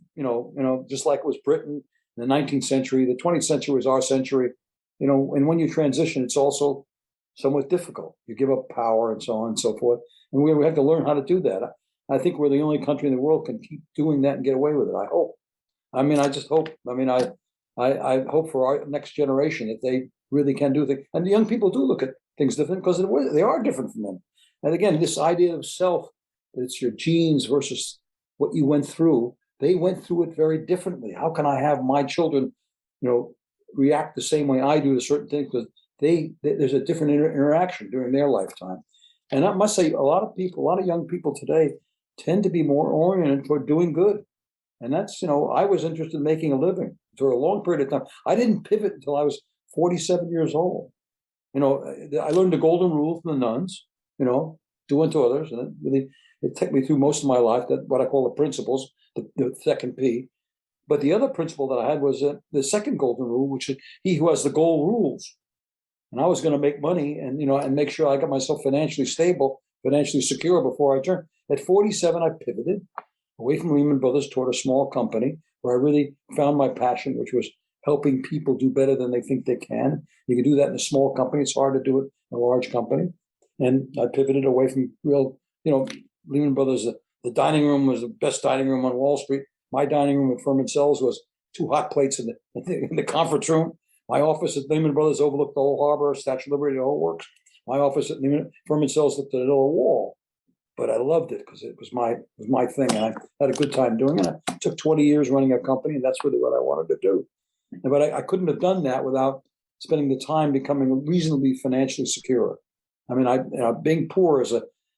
just like it was Britain in the 19th century, the 20th century was our century, and when you transition, it's also somewhat difficult. You give up power and so on and so forth. And we have to learn how to do that. I think we're the only country in the world can keep doing that and get away with it. I hope. I just hope. I hope for our next generation that they really can do things. And the young people do look at things different because they are different from them. And again, this idea of self, that it's your genes versus what you went through, they went through it very differently. How can I have my children, react the same way I do to certain things? Because there's a different interaction during their lifetime. And I must say, a lot of young people today tend to be more oriented toward doing good. And that's, I was interested in making a living for a long period of time. I didn't pivot until I was 47 years old. I learned the golden rule from the nuns, do unto others. And it took me through most of my life, that what I call the principles, the second P. But the other principle that I had was the second golden rule, which is he who has the gold rules. And I was going to make money and, and make sure I got myself financially stable, financially secure before I turned. At 47, I pivoted away from Lehman Brothers toward a small company where I really found my passion, which was helping people do better than they think they can. You can do that in a small company. It's hard to do it in a large company. And I pivoted away from real, Lehman Brothers. The dining room was the best dining room on Wall Street. My dining room at Furman Cells was 2 hot plates in the conference room. My office at Lehman Brothers overlooked the whole harbor, Statue of Liberty, the whole works. My office at Furman Cells looked at a little wall. But I loved it because it was my thing, and I had a good time doing it. It took 20 years running a company, and that's really what I wanted to do. But I couldn't have done that without spending the time becoming reasonably financially secure. Being poor is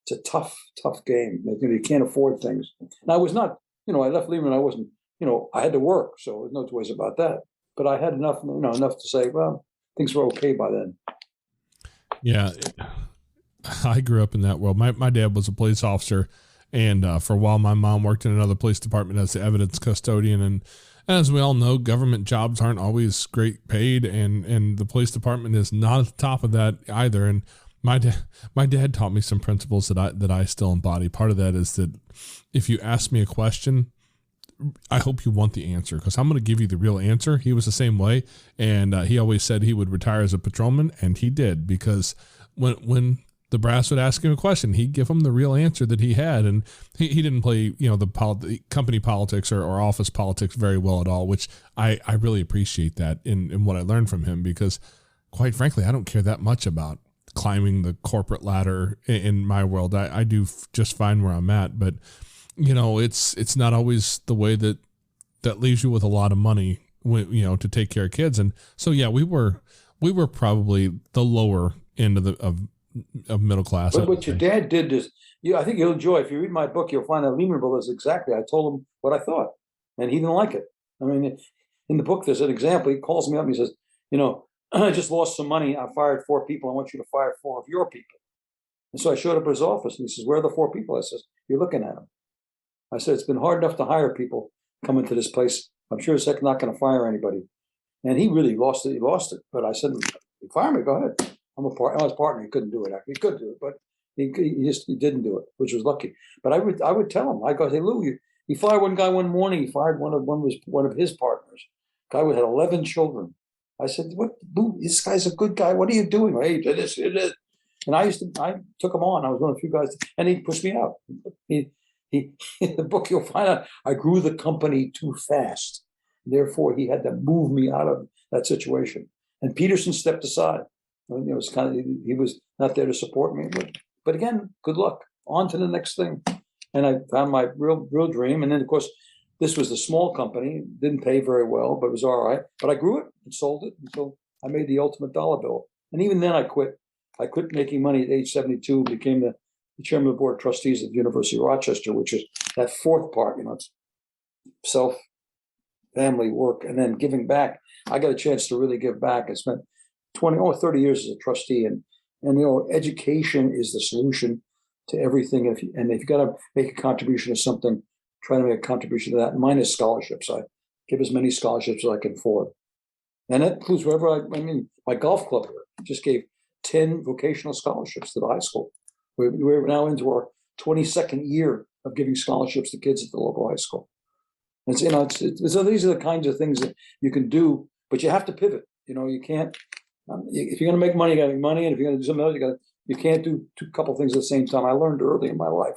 it's a tough game. You can't afford things. And I was not, I left Lehman. I wasn't, I had to work, so there's no two ways about that. But I had enough to say, well, things were okay by then. Yeah, I grew up in that world. My dad was a police officer, and for a while, my mom worked in another police department as the evidence custodian. And as we all know, government jobs aren't always great paid, and the police department is not at the top of that either. And my dad taught me some principles that I still embody. Part of that is that if you ask me a question, I hope you want the answer, because I'm going to give you the real answer. He was the same way, and he always said he would retire as a patrolman, and he did, because when the brass would ask him a question, he'd give them the real answer that he had, and he didn't play the company politics or office politics very well at all, which I really appreciate that in what I learned from him, because quite frankly, I don't care that much about climbing the corporate ladder in my world. I do just fine where I'm at, but it's not always the way that leaves you with a lot of money, to take care of kids. And so, yeah, we were probably the lower end of middle class. But what your dad did is, I think you'll enjoy. If you read my book, you'll find that Lehman Brothers exactly. I told him what I thought, and he didn't like it. I mean, in the book, there's an example. He calls me up and he says, I just lost some money. I fired 4 people. I want you to fire 4 of your people. And so I showed up at his office, and he says, where are the 4 people? I says, you're looking at them. I said, it's been hard enough to hire people coming to this place. I'm sure as heck not going to fire anybody. And he really lost it. He lost it. But I said, you fire me, go ahead. I was his partner. He couldn't do it. Actually, he could do it, but he didn't do it, which was lucky. But I would tell him, I go, hey, Lou, he fired one guy one morning. He fired one of his partners. Guy who had 11 children. I said, what, Lou, this guy's a good guy. What are you doing? Hey, it is. And I took him on. I was one of the few guys, and he pushed me out. He in the book, you'll find out I grew the company too fast. Therefore, he had to move me out of that situation. And Peterson stepped aside. It was he was not there to support me. But again, good luck. On to the next thing. And I found my real dream. And then, of course, this was the small company. Didn't pay very well, but it was all right. But I grew it and sold it until I made the ultimate dollar bill. And even then, I quit. I quit making money at age 72. Became the chairman of the board of trustees at the University of Rochester, which is that 4th part. It's self, family, work, and then giving back. I got a chance to really give back. I spent 30 years as a trustee, and education is the solution to everything. If you got to make a contribution to something, try to make a contribution to that. And mine is scholarships. I give as many scholarships as I can afford, and that includes wherever my golf club here just gave 10 vocational scholarships to the high school. We're now into our 22nd year of giving scholarships to kids at the local high school. And so these are the kinds of things that you can do, but you have to pivot. You can't. If you're going to make money, you got to make money, and if you're going to do something else, you can't do a couple of things at the same time. I learned early in my life.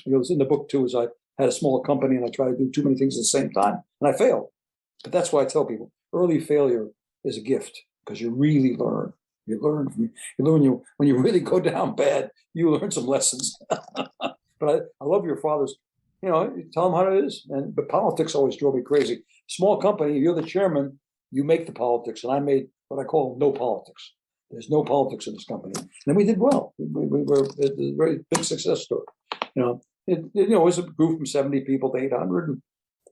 It's in the book too. Is I had a small company and I tried to do too many things at the same time, and I failed. But that's why I tell people early failure is a gift, because you really learn. You learn when you really go down bad. You learn some lessons. But I love your father's. You tell them how it is. But politics always drove me crazy. Small company, you're the chairman. You make the politics, and I made what I call no politics. There's no politics in this company. And then we did well. We were a very big success story. It was a grew from 70 people to 800, and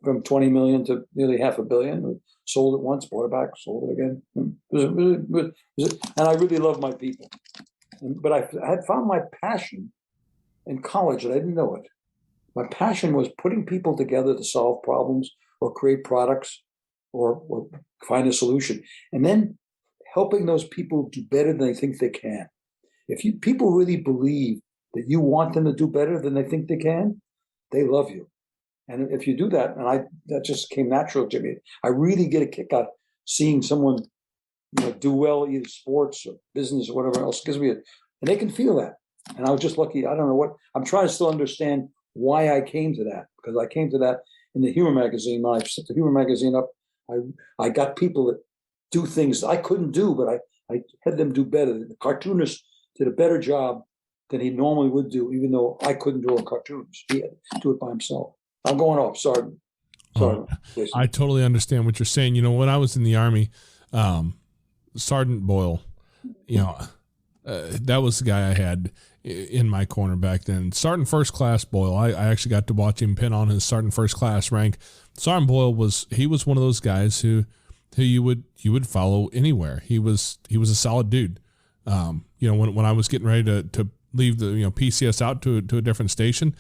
from 20 million to nearly $500 million. We sold it once, bought it back, sold it again. And I really love my people. But I had found my passion in college, and I didn't know it. My passion was putting people together to solve problems or create products or find a solution, and then helping those people do better than they think they can. If people really believe that you want them to do better than they think they can, they love you. And if you do that, and that just came natural to me. I really get a kick out seeing someone do well, either sports or business or whatever else. Gives me and they can feel that. And I was just lucky. I don't know what I'm trying to still understand why I came to that, because I came to that in the humor magazine. When I set the humor magazine up, I got people that do things I couldn't do, but I had them do better. The cartoonist did a better job than he normally would do, even though I couldn't draw cartoons. He had to do it by himself. I'm going off. Sorry. I totally understand what you're saying. When I was in the Army, Sergeant Boyle, that was the guy I had in my corner back then. Sergeant First Class Boyle, I actually got to watch him pin on his Sergeant First Class rank. Sergeant Boyle was one of those guys who you would follow anywhere. He was a solid dude. When I was getting ready to leave the PCS out to a different station,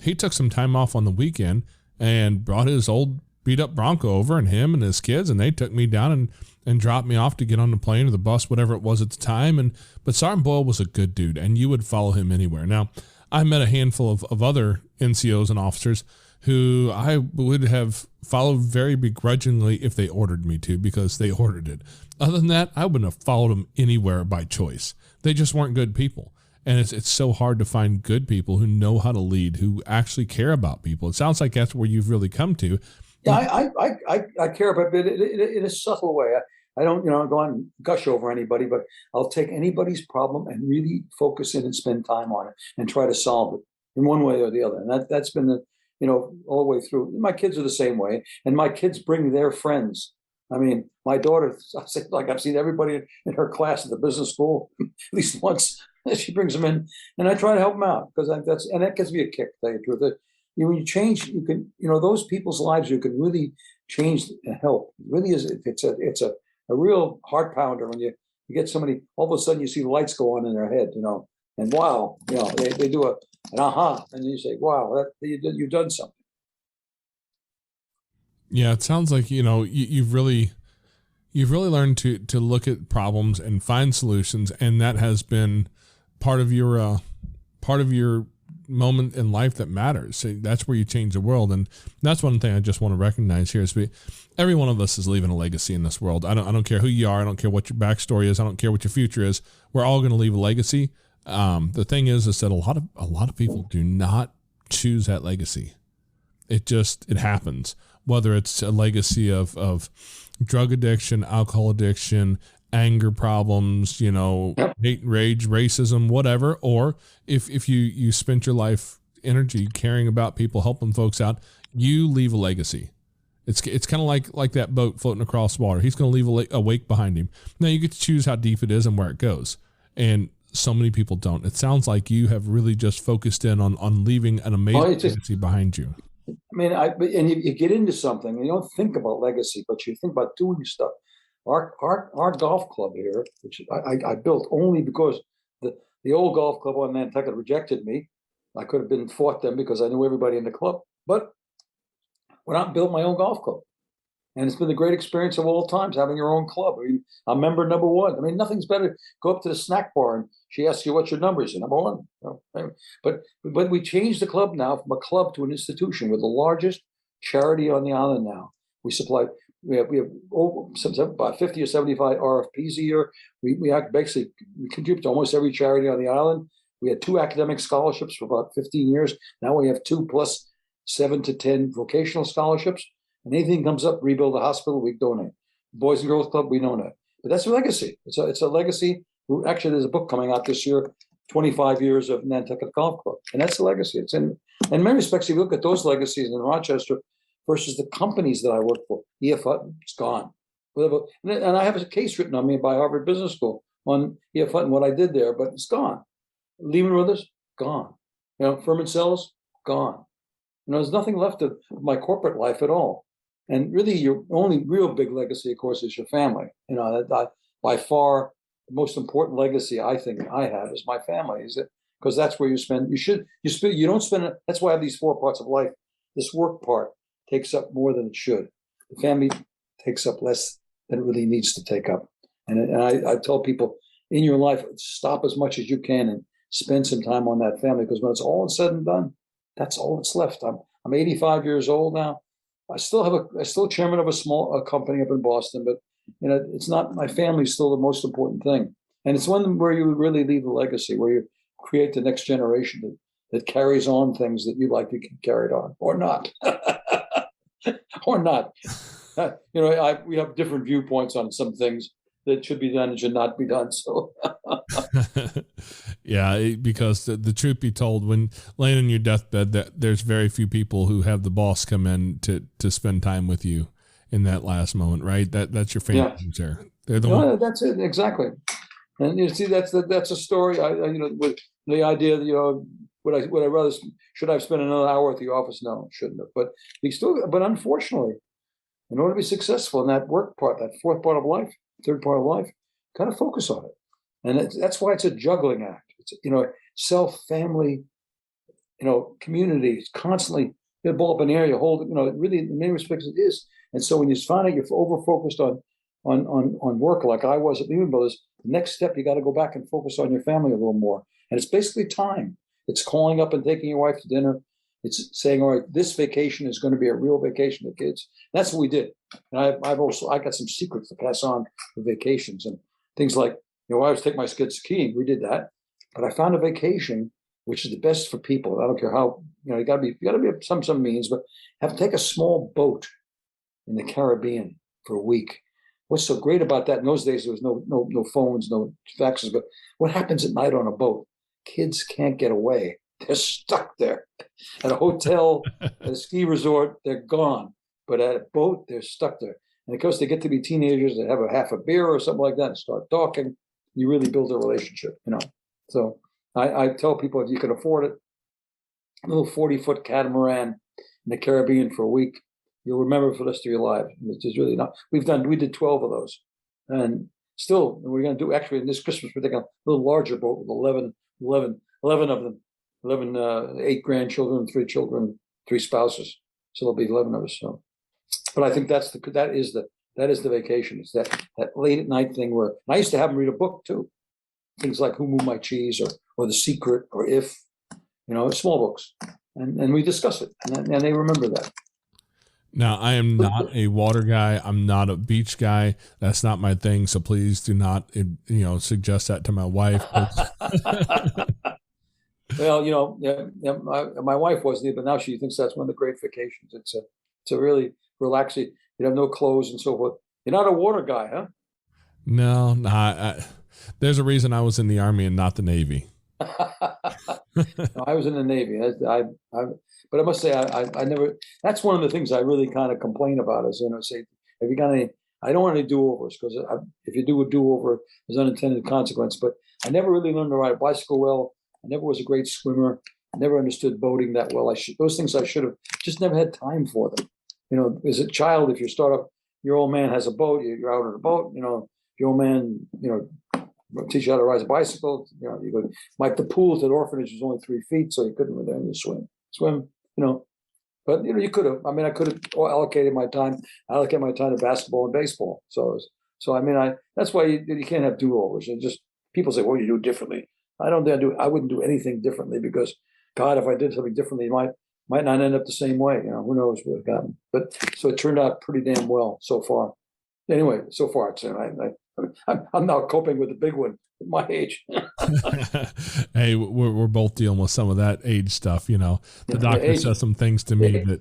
he took some time off on the weekend and brought his old beat up Bronco over, and him and his kids, and they took me down and dropped me off to get on the plane or the bus, whatever it was at the time. But Sergeant Boyle was a good dude, and you would follow him anywhere. Now, I met a handful of other NCOs and officers who I would have followed very begrudgingly if they ordered me to, because they ordered it. Other than that, I wouldn't have followed them anywhere by choice. They just weren't good people. And it's so hard to find good people who know how to lead, who actually care about people. It sounds like that's where you've really come to. Yeah, I care about it in a subtle way. I don't, go on and gush over anybody, but I'll take anybody's problem and really focus in and spend time on it and try to solve it in one way or the other. And that's been the, all the way through. My kids are the same way, and my kids bring their friends. I mean, my daughter, I've seen everybody in her class at the business school at least once. She brings them in, and I try to help them out, because that gives me a kick. To tell you the truth, that when you change, you can, those people's lives, you can really change and help. It really is. It's a real heart pounder when you get somebody. All of a sudden, you see lights go on in their head, and wow, they do an aha, and you say, wow, you've done something. Yeah, it sounds like you've really learned to look at problems and find solutions, and that has been part of your moment in life that matters. So that's where you change the world, and that's one thing I just want to recognize here is every one of us is leaving a legacy in this world. I don't care who you are. I don't care what your backstory is. I don't care what your future is. We're all going to leave a legacy. The thing is that a lot of people do not choose that legacy. It happens. Whether it's a legacy of drug addiction, alcohol addiction, anger problems, hate, rage, racism, whatever, or if you spent your life energy caring about people, helping folks out, you leave a legacy. It's kind of like that boat floating across water. He's going to leave a wake behind him. Now you get to choose how deep it is and where it goes. And so many people don't. It sounds like you have really just focused in on leaving an amazing legacy behind you. I mean, and you get into something, and you don't think about legacy, but you think about doing stuff. Our golf club here, which I built only because the old golf club on Nantucket rejected me. I could have fought them because I knew everybody in the club, but went out and built my own golf club. And it's been the great experience of all times, having your own club. I mean, I'm member number one. I mean, nothing's better. Go up to the snack bar and she asks you what's your number. You say number one. But we changed the club now from a club to an institution. We're the largest charity on the island now. We have about 50 or 75 RFPs a year. We contribute to almost every charity on the island. We had 2 academic scholarships for about 15 years. Now we have 2 plus 7 to 10 vocational scholarships. And anything comes up, rebuild a hospital, we donate. Boys and Girls Club, we donate. But that's a legacy. It's a legacy. Actually, there's a book coming out this year, 25 years of Nantucket Golf Club. And that's a legacy. It's in many respects, if you look at those legacies in Rochester versus the companies that I work for, E.F. Hutton, it's gone. And I have a case written on me by Harvard Business School on E.F. Hutton, what I did there, but it's gone. Lehman Brothers, gone. Furman Cells, gone. There's nothing left of my corporate life at all. And really, your only real big legacy, of course, is your family. By far, the most important legacy I think I have is my family. Is it because that's where you spend. You don't spend it. That's why I have these 4 parts of life. This work part takes up more than it should. The family takes up less than it really needs to take up. And I tell people in your life, stop as much as you can and spend some time on that family, because when it's all said and done, that's all that's left. I'm 85 years old now. I still chairman of a small company up in Boston, but it's not, my family's still the most important thing. And it's one where you really leave a legacy, where you create the next generation that carries on things that you'd like to get carried on, or not. Or not. We have different viewpoints on some things that should be done and should not be done. So yeah, because the truth be told, when laying on your deathbed, that there's very few people who have the boss come in to spend time with you in that last moment, right? That's your family there. They're the one. That's it, exactly. And you see, that's a story. With the idea that would I rather should I have spent another hour at the office? No, shouldn't have. But unfortunately, in order to be successful in that work part, that fourth part of life, third part of life, kind of focus on it. And that's why it's a juggling act. It's self, family, community. It's constantly you blow up an area, hold. Really in many respects it is. And so when you find out you're over focused on work, like I was at Lehman Brothers, the next step you got to go back and focus on your family a little more. And it's basically time. It's calling up and taking your wife to dinner. It's saying, all right, this vacation is going to be a real vacation with kids. That's what we did. And I got some secrets to pass on for vacations and things like, I always take my kids skiing. We did that. But I found a vacation which is the best for people. I don't care how, you got to be some means, but have to take a small boat in the Caribbean for a week. What's so great about that? In those days, there was no phones, no faxes. But what happens at night on a boat? Kids can't get away. They're stuck there. At a hotel, at a ski resort, they're gone. But at a boat, they're stuck there. And of course, they get to be teenagers that have a half a beer or something like that and start talking. You really build a relationship, So I tell people, if you can afford it, a little 40-foot catamaran in the Caribbean for a week, you'll remember for the rest of your life. It's just really not. We did 12 of those. And still, we're going to do, actually, in this Christmas, we're taking a little larger boat with 11 of them, 8 grandchildren, 3 children, 3 spouses. So there'll be 11 of us. So, but I think that is the vacation. It's that late at night thing where I used to have them read a book too. Things like Who Moved My Cheese or The Secret or If, small books. And we discuss it. And they remember that. Now, I am not a water guy. I'm not a beach guy. That's not my thing. So please do not, suggest that to my wife. Well, my wife wasn't, but now she thinks that's one of the great vacations. It's a really relaxing. You have no clothes and so forth. You're not a water guy, huh? No, there's a reason I was in the Army and not the Navy. No, I was in the Navy. But I must say, I never. That's one of the things I really kind of complain about. Is say, have you got any? I don't want any do-overs because if you do a do-over, there's unintended consequence. But I never really learned to ride a bicycle well. I never was a great swimmer. I never understood boating that well. Those things I should have just never had time for them. As a child, if you start up, your old man has a boat, you're out on a boat. Your old man, teach you how to ride a bicycle. You go. Like the pools at Orphanage was only 3 feet, so you couldn't really learn to swim. But you could have. I could have allocated my time to basketball and baseball. So that's why you can't have do-overs. And just people say, "What do you do differently?" I wouldn't do anything differently because, God, if I did something differently, it might not end up the same way. Who knows what it gotten. But so it turned out pretty damn well so far. Anyway, so far it's I'm now coping with the big one at my age. Hey, we're both dealing with some of that age stuff. The doctor says some things to me that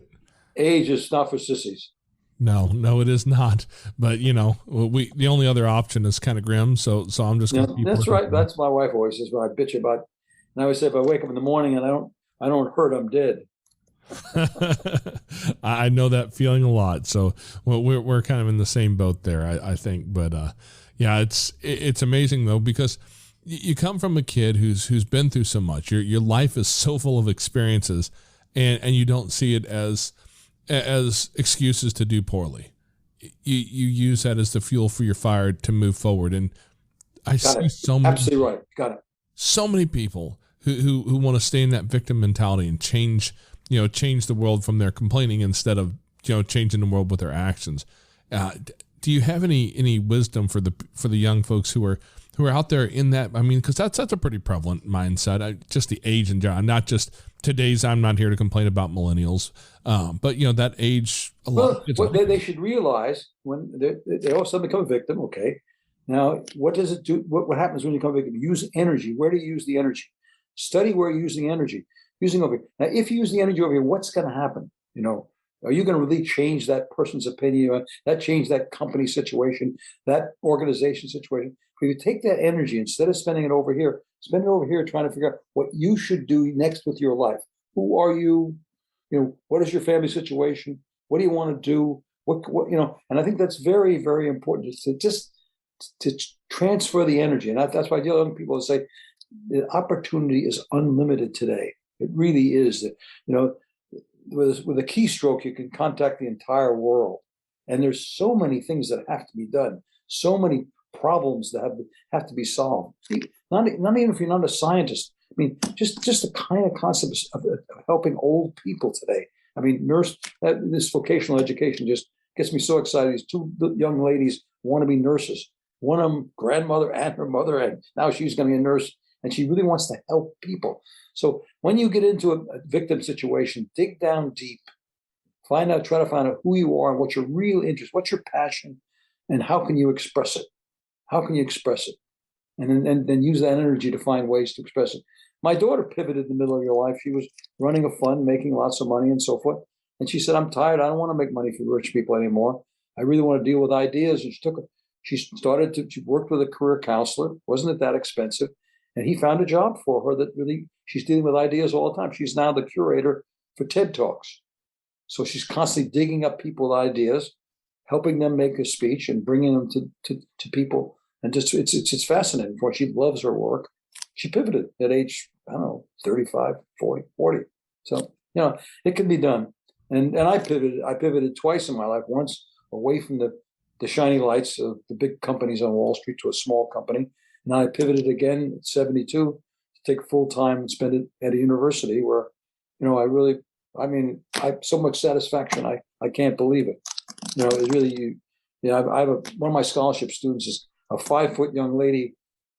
age is not for sissies. No, it is not. But the only other option is kind of grim. So I'm just going to keep. That's right. That's my wife always says when I bitch about. And I always say if I wake up in the morning and I don't hurt, I'm dead. I know that feeling a lot. So we're kind of in the same boat there, I think. But yeah, it's amazing though, because you come from a kid who's been through so much. Your life is so full of experiences, and you don't see it as excuses to do poorly. You use that as the fuel for your fire to move forward. And I see so many, absolutely right. Got it. So many people who want to stay in that victim mentality and change the world from their complaining instead of, changing the world with their actions. Do you have any wisdom for the young folks who are out there in that? Because that's a pretty prevalent mindset. Just the age and not just today's. I'm not here to complain about millennials, but that age. They should realize when they all suddenly become a victim. Okay, now what does it do? What happens when you become a victim? Use energy. Where do you use the energy? Study where you're using energy. Using over here. Now, if you use the energy over here, what's going to happen? Are you going to really change that person's opinion? Change that company situation, that organization situation? If you take that energy, instead of spending it over here, spend it over here trying to figure out what you should do next with your life. Who are you? What is your family situation? What do you want to do? What and I think that's very, very important to just to transfer the energy. And that's why I deal with young people and say the opportunity is unlimited today. It really is. That, with a keystroke, you can contact the entire world. And there's so many things that have to be done, so many problems that have to be solved. Not even if you're not a scientist. I mean, just the kind of concept of helping old people today. I mean, this vocational education just gets me so excited. These two young ladies want to be nurses. One of them, grandmother and her mother, and now she's going to be a nurse, and she really wants to help people. So when you get into a victim situation, dig down deep, try to find out who you are and what's your real interest, what's your passion, and how can you express it? How can you express it? And then use that energy to find ways to express it. My daughter pivoted in the middle of her life. She was running a fund, making lots of money and so forth. And she said, I'm tired. I don't want to make money for rich people anymore. I really want to deal with ideas. And she worked with a career counselor. Wasn't it that expensive? And he found a job for her that really, she's dealing with ideas all the time. She's now the curator for TED Talks. So she's constantly digging up people with ideas, helping them make a speech and bringing them to people. And just it's fascinating for her. She loves her work. She pivoted at age, 35, 40. So, it can be done. And I pivoted twice in my life, once away from the shiny lights of the big companies on Wall Street to a small company. And I pivoted again at 72 to take full time and spend it at a university where, I so much satisfaction. I can't believe it. It's really, I have one of my scholarship students is a 5-foot young lady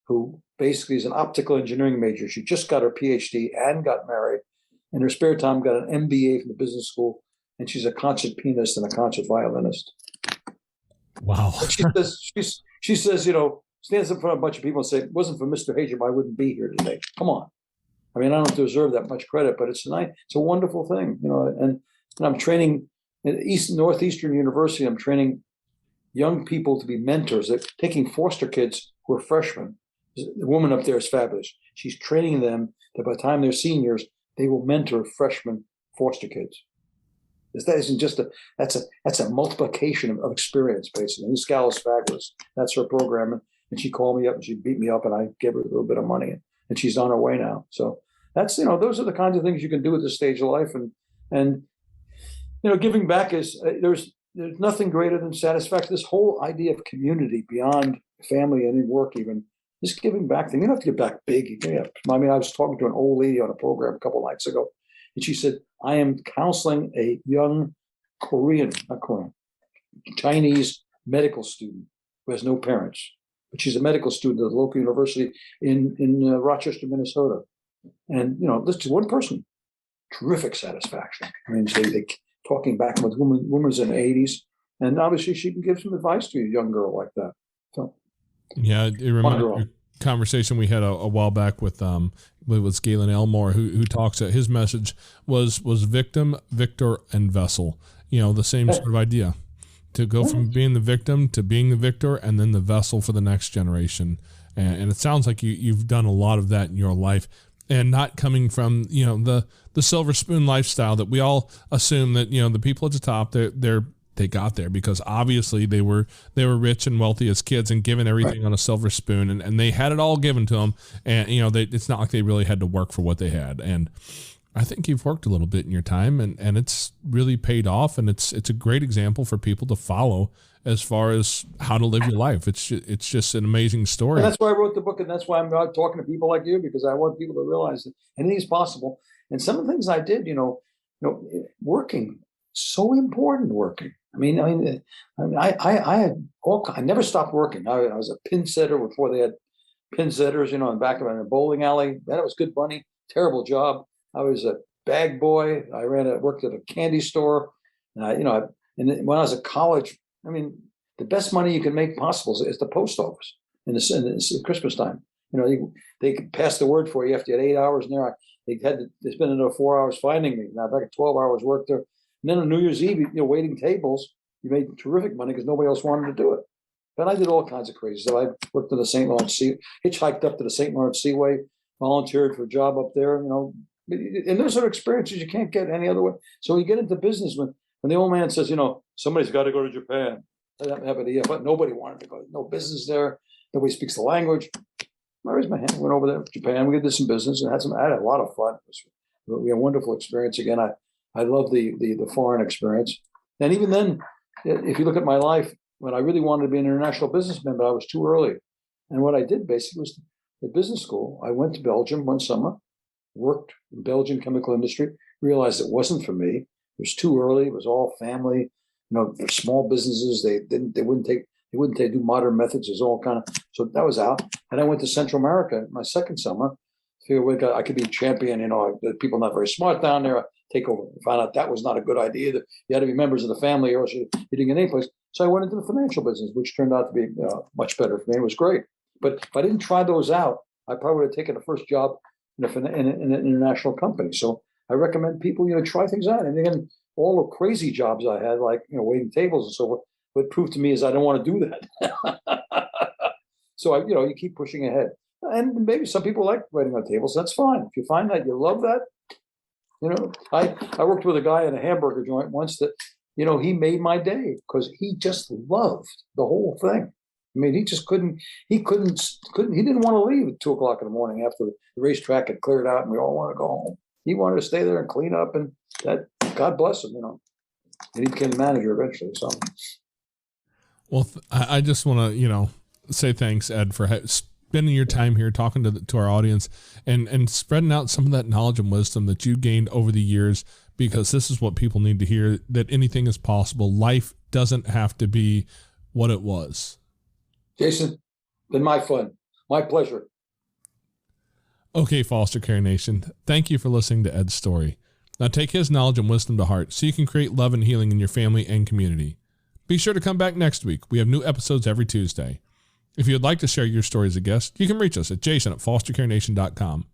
who basically is an optical engineering major. She just got her PhD and got married. In her spare time, got an MBA from the business school, and she's a concert pianist and a concert violinist. Wow. She says, stands in front of a bunch of people and say, if it wasn't for Mr. Hajim, I wouldn't be here today. Come on. I mean, I don't deserve that much credit, but it's a wonderful thing, and I'm training at Northeastern University. I'm training young people to be mentors. They're taking foster kids who are freshmen. The woman up there is fabulous. She's training them that by the time they're seniors, they will mentor freshman foster kids. That isn't just that's a multiplication of experience, basically. And this gal is fabulous. That's her program. And she called me up and she beat me up and I gave her a little bit of money and she's on her way now. So that's, those are the kinds of things you can do at this stage of life. And giving back is, there's nothing greater than satisfaction. This whole idea of community beyond family and in work, even this giving back thing, you don't have to give back big. I was talking to an old lady on a program a couple of nights ago, and she said, I am counseling a young Chinese medical student who has no parents, but she's a medical student at the local university in Rochester, Minnesota. And, this is one person, terrific satisfaction. I mean, they talking back with women's in the 80s. And obviously she can give some advice to a young girl like that. So, yeah, it reminds me of a conversation we had a while back with Galen Elmore, who talks that his message was victim, victor, and vessel. The same sort of idea, to go from being the victim to being the victor, and then the vessel for the next generation. And it sounds like you've done a lot of that in your life, and not coming from the silver spoon lifestyle that we all assume that the people at the top they got there because obviously they were rich and wealthy as kids and given everything on a silver spoon, and they had it all given to them, and it's not like they really had to work for what they had. And I think you've worked a little bit in your time, and it's really paid off, and it's a great example for people to follow as far as how to live your life. It's just an amazing story. And that's why I wrote the book, and that's why I'm talking to people like you, because I want people to realize that anything is possible. And some of the things I did, working, so important. Working. I never stopped working. I was a pin setter before they had pin setters, in the back of a bowling alley. That was good money. Terrible job. I was a bag boy. I worked at a candy store, and when I was at college, the best money you can make possible is the post office in the Christmas time. They could pass the word for you after you had 8 hours in there. They spent another 4 hours finding me. Now, if I got 12 hours work there, and then on New Year's Eve, waiting tables, you made terrific money because nobody else wanted to do it. But I did all kinds of crazy stuff. I worked in the St. Lawrence Sea, hitchhiked up to the St. Lawrence Seaway, volunteered for a job up there, and those are experiences you can't get any other way. So you get into business when the old man says, somebody's got to go to Japan. I didn't have an EF, but nobody wanted to go. No business there. Nobody speaks the language. I raised my hand, went over there to Japan. We did some business and I had a lot of fun. We had a wonderful experience. Again, I love the foreign experience. And even then, if you look at my life, when I really wanted to be an international businessman, but I was too early. And what I did basically was at business school, I went to Belgium one summer, worked in Belgian chemical industry, realized it wasn't for me. It was too early. It was all family, small businesses. They wouldn't do modern methods. It was all kind of, so that was out. And I went to Central America my second summer. Figured I could be a champion. The people not very smart down there. Take over. Found out that was not a good idea. That you had to be members of the family, or else you didn't get any place. So I went into the financial business, which turned out to be much better for me. It was great. But if I didn't try those out, I probably would have taken the first job in an international company. So I recommend people, try things out. And again, all the crazy jobs I had, like waiting tables and so forth, what proved to me is I don't want to do that. So you keep pushing ahead. And maybe some people like waiting on tables. That's fine. If you find that you love that, I worked with a guy in a hamburger joint once that, he made my day because he just loved the whole thing. I mean, he just couldn't, he didn't want to leave at 2:00 in the morning after the racetrack had cleared out and we all wanted to go home. He wanted to stay there and clean up, and that, God bless him, and he became the manager eventually. So. Well, I just want to, say thanks, Ed, for spending your time here talking to our audience and spreading out some of that knowledge and wisdom that you gained over the years, because this is what people need to hear, that anything is possible. Life doesn't have to be what it was. Jason, been my fun. My pleasure. Okay, Foster Care Nation, thank you for listening to Ed's story. Now take his knowledge and wisdom to heart so you can create love and healing in your family and community. Be sure to come back next week. We have new episodes every Tuesday. If you'd like to share your story as a guest, you can reach us at jason@fostercarenation.com.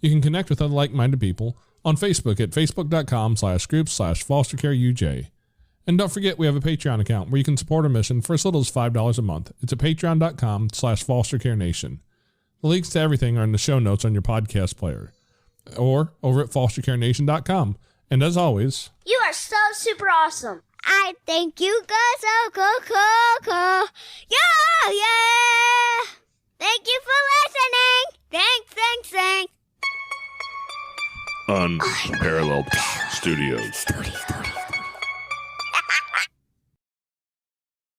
You can connect with other like-minded people on Facebook at facebook.com/groups/fostercareuj. And don't forget, we have a Patreon account where you can support our mission for as little as $5 a month. It's at patreon.com/fostercarenation. The links to everything are in the show notes on your podcast player or over at fostercarenation.com. And as always, you are so super awesome. I think you guys are cool. Yeah. Thank you for listening. Thanks. Unparalleled Studios.